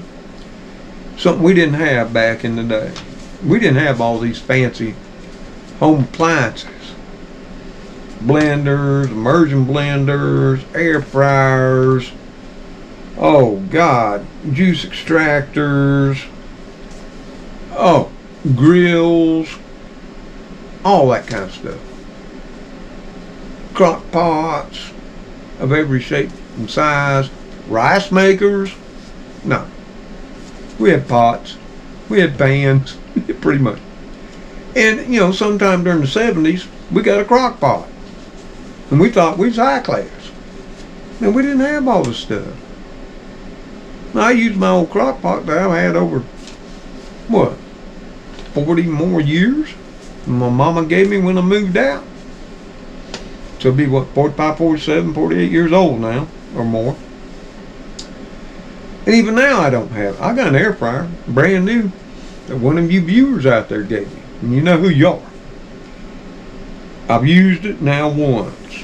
Something we didn't have back in the day. We didn't have all these fancy home appliances. Blenders, immersion blenders, air fryers, oh God, juice extractors, oh, grills, all that kind of stuff. Crock pots of every shape and size, rice makers. No, we had pots, We had pans, pretty much. And, you know, sometime during the 70s, we got a crock pot. And we thought we was high class. And we didn't have all this stuff. I used my old crock pot that I've had over, what, 40 more years? My mama gave me when I moved out. So it'd be, what, 45, 47, 48 years old now, or more. And even now I don't have it. I got an air fryer, brand new, that one of you viewers out there gave me. And you know who you are. I've used it now once.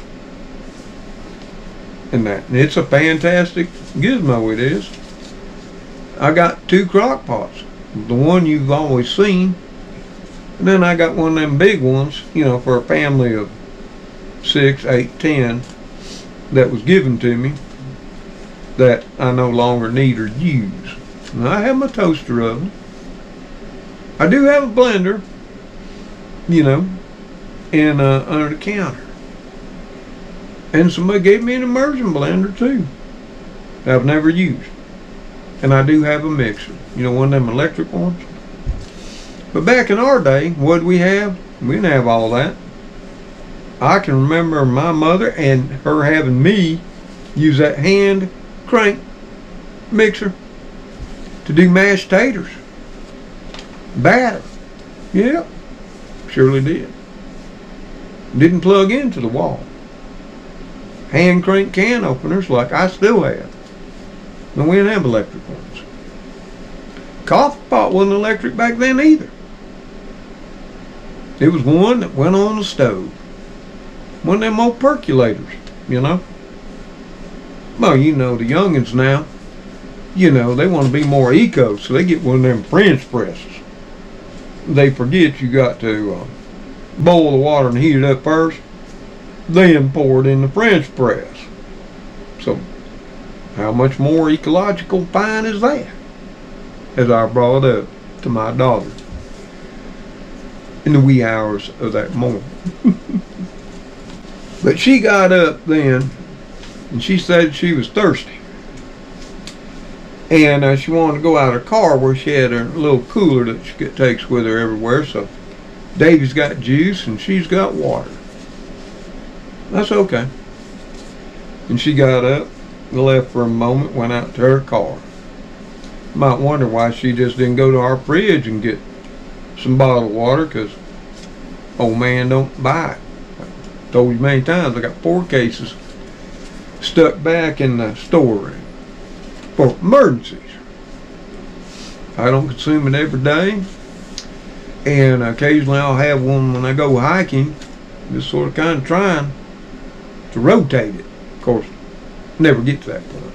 And it's a fantastic gizmo, it is. I got 2 crock pots. The one you've always seen. And then I got one of them big ones, you know, for a family of 6, 8, 10 that was given to me that I no longer need or use. And I have my toaster oven. I do have a blender, you know, and under the counter. And somebody gave me an immersion blender too that I've never used. And I do have a mixer, you know, one of them electric ones. But back in our day, what did we have? We didn't have all that. I can remember my mother and her having me use that hand crank mixer to do mashed taters. Batter. Yep. Surely did. Didn't plug into the wall. Hand crank can openers like I still have. And we didn't have electric ones. Coffee pot wasn't electric back then either. It was one that went on the stove. One of them old percolators, you know. Well, you know, the youngins now, you know, they want to be more eco, so they get one of them French presses. They forget you got to boil the water and heat it up first, then pour it in the French press. So, how much more ecological fine is that? As I brought up to my daughter in the wee hours of that morning. But she got up then, and she said she was thirsty. And she wanted to go out of her car where she had her little cooler that she takes with her everywhere. So Davy's got juice and she's got water. That's okay. And she got up, left for a moment, went out to her car. Might wonder why she just didn't go to our fridge and get some bottled water, because old man don't buy it. I told you many times, I got 4 cases stuck back in the storeroom for emergencies. I don't consume it every day, and occasionally I'll have one when I go hiking, just sort of kind of trying to rotate it. Of course, never get to that point.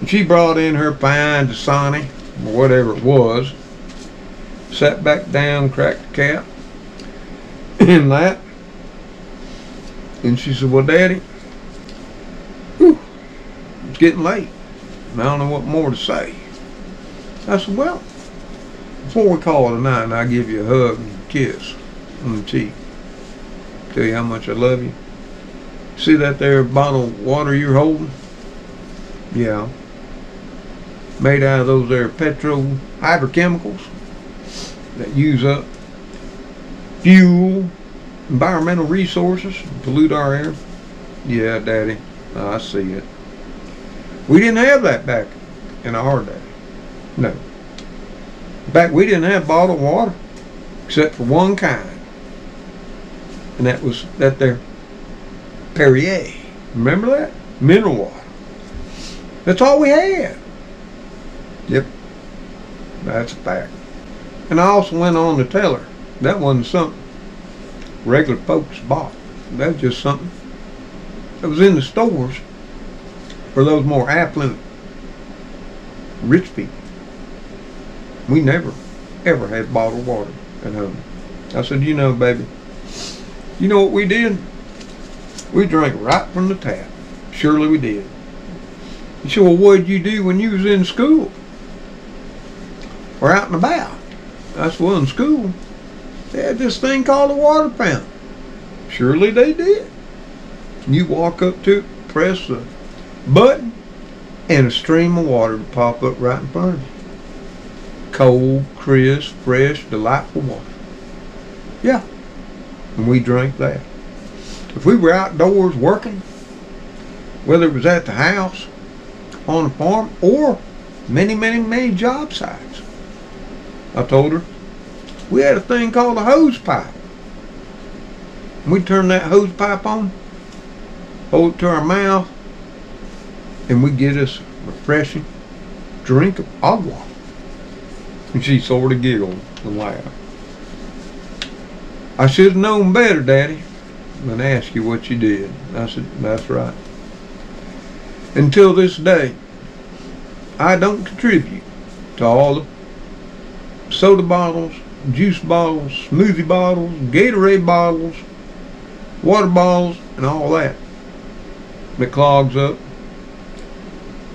And she brought in her fine Dasani, or whatever it was, sat back down, cracked the cap, and that. And she said, well, Daddy, whew, it's getting late. And I don't know what more to say. I said, well, before we call it a night, and I give you a hug and a kiss on the cheek, tell you how much I love you. See that there bottle of water you're holding? Yeah. Made out of those there hydrochemicals that use up fuel, environmental resources, pollute our air. Yeah, Daddy, I see it. We didn't have that back in our day. No. In fact, we didn't have bottled water except for one kind. And that was that there Perrier. Remember that? Mineral water. That's all we had. Yep. That's a fact. And I also went on to tell her that wasn't something regular folks bought. That was just something that was in the stores for those more affluent rich people. We never ever had bottled water at home. I said, you know, baby, you know what we did? We drank right from the tap. Surely we did. You said, well, what did you do when you was in school or out and about? I said, well, in school they had this thing called a water fountain. Surely they did. You walk up to it, press the button, and a stream of water would pop up right in front of you. Cold, crisp, fresh, delightful water. Yeah, and we drank that. If we were outdoors working, whether it was at the house, on the farm, or many job sites, I told her, we had a thing called a hose pipe. And we'd turn that hose pipe on, hold it to our mouth, and we'd get us a refreshing drink of agua. And she sort of giggled and laughed. I should have known better, Daddy, than ask you what you did. I said, that's right. Until this day, I don't contribute to all the soda bottles, juice bottles, smoothie bottles, Gatorade bottles, water bottles, and all that clogs up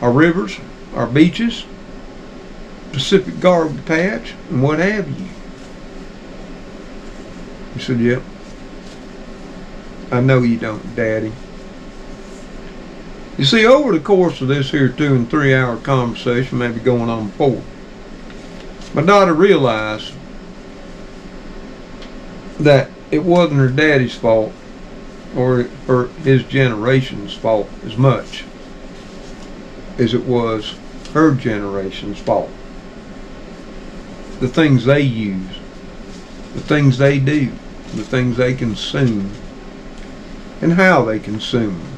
our rivers, our beaches, Pacific Garbage Patch, and what have you. He said, yep. I know you don't, Daddy. You see, over the course of this here 2 and 3 hour conversation, maybe going on 4, my daughter realized that it wasn't her daddy's fault or his generation's fault as much as it was her generation's fault. The things they use, the things they do, the things they consume, and how they consume them.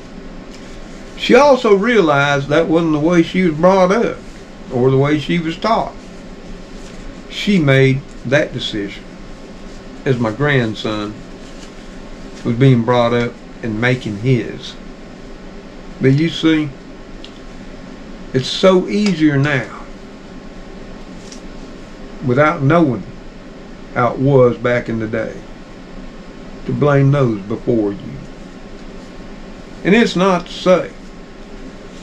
She also realized that wasn't the way she was brought up or the way she was taught. She made that decision as my grandson was being brought up and making his. But you see, it's so easier now, without knowing how it was back in the day, to blame those before you. And it's not to say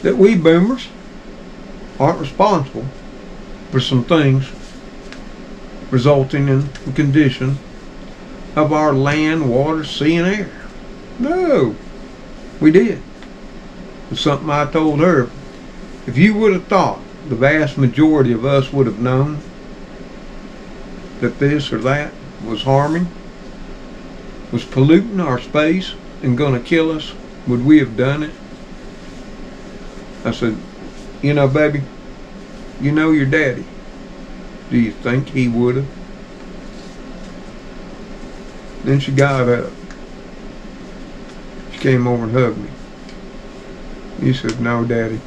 that we boomers aren't responsible for some things resulting in the condition of our land, water, sea, and air. No, we did. It's something I told her. If you would have thought the vast majority of us would have known that this or that was harming, was polluting our space and going to kill us, would we have done it? I said, you know, baby, you know your daddy. Do you think he would have? Then she got up. She came over and hugged me. He said, no, Daddy,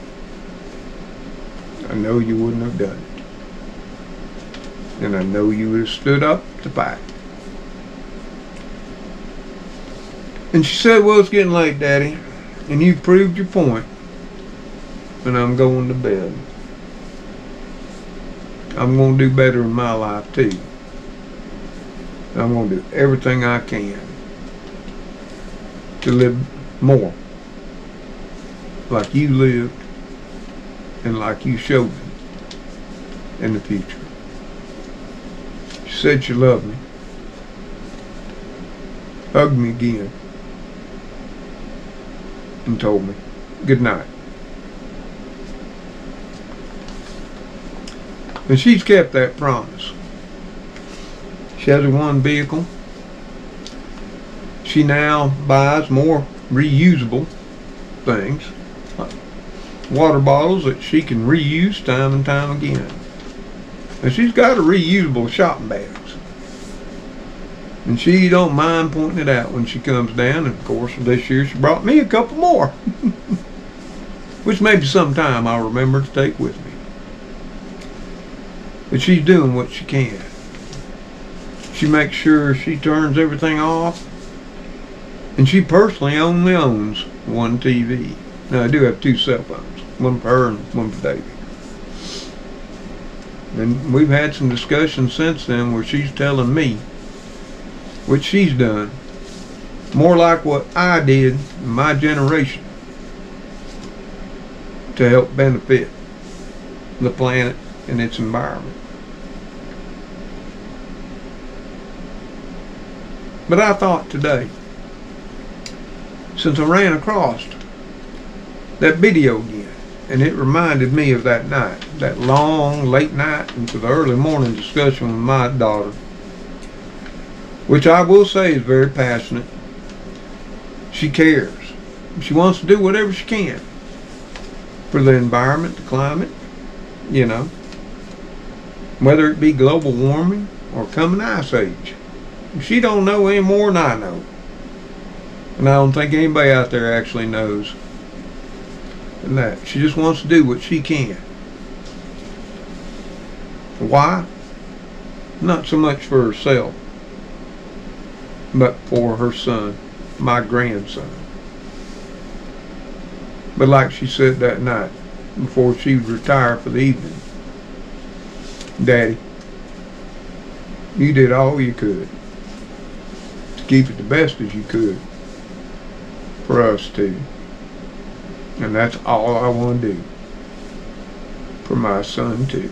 I know you wouldn't have done it. And I know you would have stood up to fight. And she said, well, it's getting late, Daddy, and you've proved your point, and I'm going to bed. I'm going to do better in my life, too. I'm going to do everything I can to live more like you lived and like you showed me in the future. She said she loved me, hugged me again, and told me good night. And she's kept that promise. She has her one vehicle. She now buys more reusable things, like water bottles that she can reuse time and time again. And she's got a reusable shopping bags. And she don't mind pointing it out when she comes down. And of course, this year she brought me a couple more, which maybe sometime I'll remember to take with me. But she's doing what she can. She makes sure she turns everything off. And she personally only owns one TV. Now, I do have 2 cell phones. One for her and one for Davey. And we've had some discussions since then where she's telling me what she's done, more like what I did in my generation, to help benefit the planet and its environment. But I thought today, since I ran across that video again, And it reminded me of that night, that long, late night into the early morning discussion with my daughter, which I will say is very passionate. She cares. She wants to do whatever she can for the environment, the climate, you know, whether it be global warming or coming ice age. She don't know any more than I know. And I don't think anybody out there actually knows. And that she just wants to do what she can. Why? Not so much for herself, but for her son, my grandson. But like she said that night before she would retire for the evening, Daddy, you did all you could to keep it the best as you could for us two. And that's all I want to do for my son too.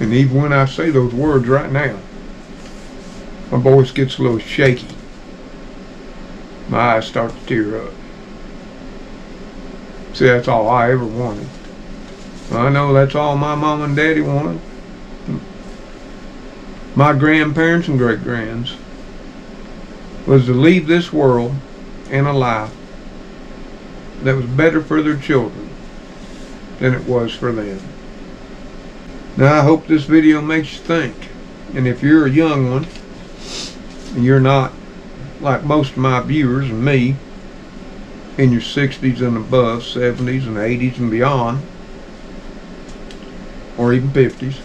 And even when I say those words right now, my voice gets a little shaky. My eyes start to tear up. See, that's all I ever wanted. I know that's all my mom and daddy wanted. My grandparents and great-grands was to leave this world in a life that was better for their children than it was for them. Now I hope this video makes you think. And if you're a young one, and you're not like most of my viewers and me, in your 60s and above, 70s and 80s and beyond, or even 50s,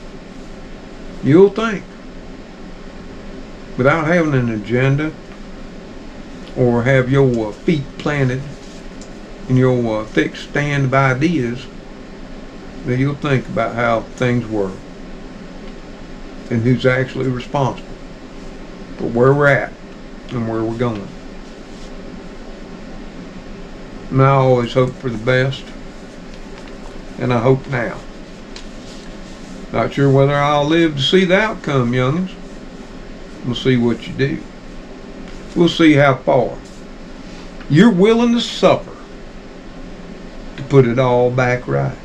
you'll think without having an agenda or have your feet planted in your thick stand of ideas, that you'll think about how things were and who's actually responsible for where we're at and where we're going. And I always hope for the best, and I hope now. Not sure whether I'll live to see the outcome, youngins. We'll see what you do. We'll see how far you're willing to suffer to put it all back right.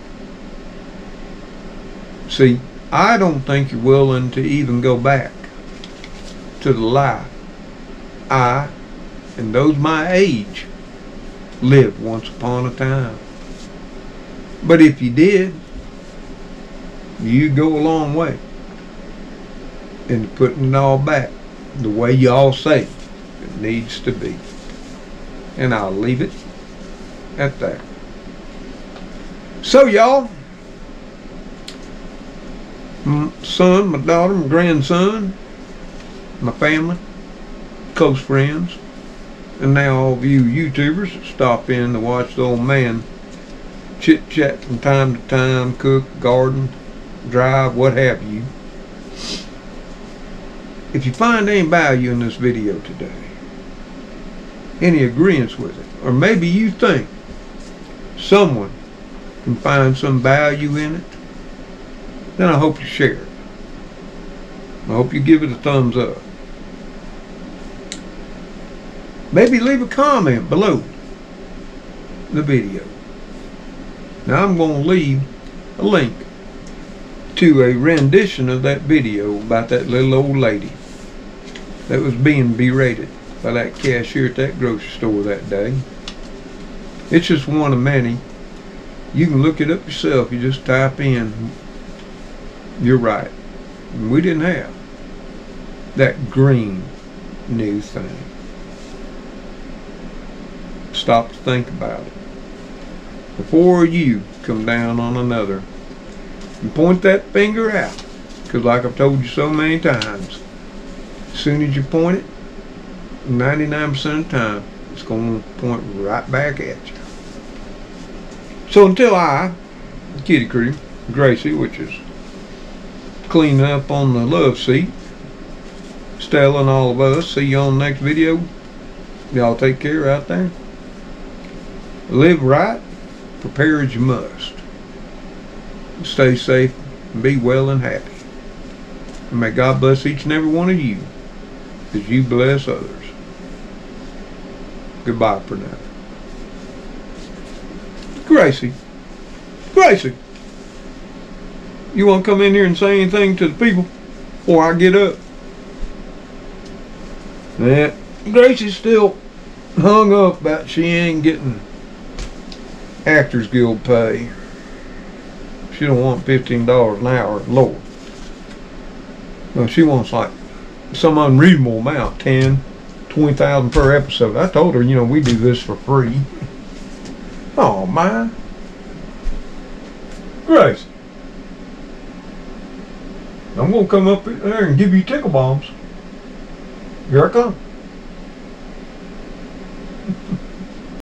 See, I don't think you're willing to even go back to the life I and those my age lived once upon a time. But if you did, you'd go a long way in putting it all back the way y'all say it needs to be. And I'll leave it at that. So y'all, my son, my daughter, my grandson, my family, close friends, and now all of you YouTubers that stop in to watch the old man chit-chat from time to time, cook, garden, drive, what have you. If you find any value in this video today, any agreement with it, or maybe you think someone can find some value in it, then I hope you share it. I hope you give it a thumbs up. Maybe leave a comment below the video. Now I'm going to leave a link to a rendition of that video about that little old lady that was being berated by that cashier at that grocery store that day. It's just one of many. You can look it up yourself. You just type in, "You're right." And we didn't have that green new thing. Stop to think about it before you come down on another and point that finger out, because like I've told you so many times, as soon as you point it, 99% of the time it's going to point right back at you. So until I, the kitty crew, Gracie, which is cleaning up on the love seat, Stella and all of us, see you on the next video. Y'all take care out there. Live right, prepare as you must. Stay safe, and be well and happy. And may God bless each and every one of you as you bless others. Goodbye for now. Gracie. Gracie. You want to come in here and say anything to the people before I get up? Yeah. Gracie's still hung up about she ain't getting Actors Guild pay. She don't want $15 an hour, Lord. No, she wants like some unreasonable amount, 10, 20,000 per episode. I told her, you know, we do this for free. Oh man. Grace. I'm gonna come up there and give you tickle bombs. Here I come.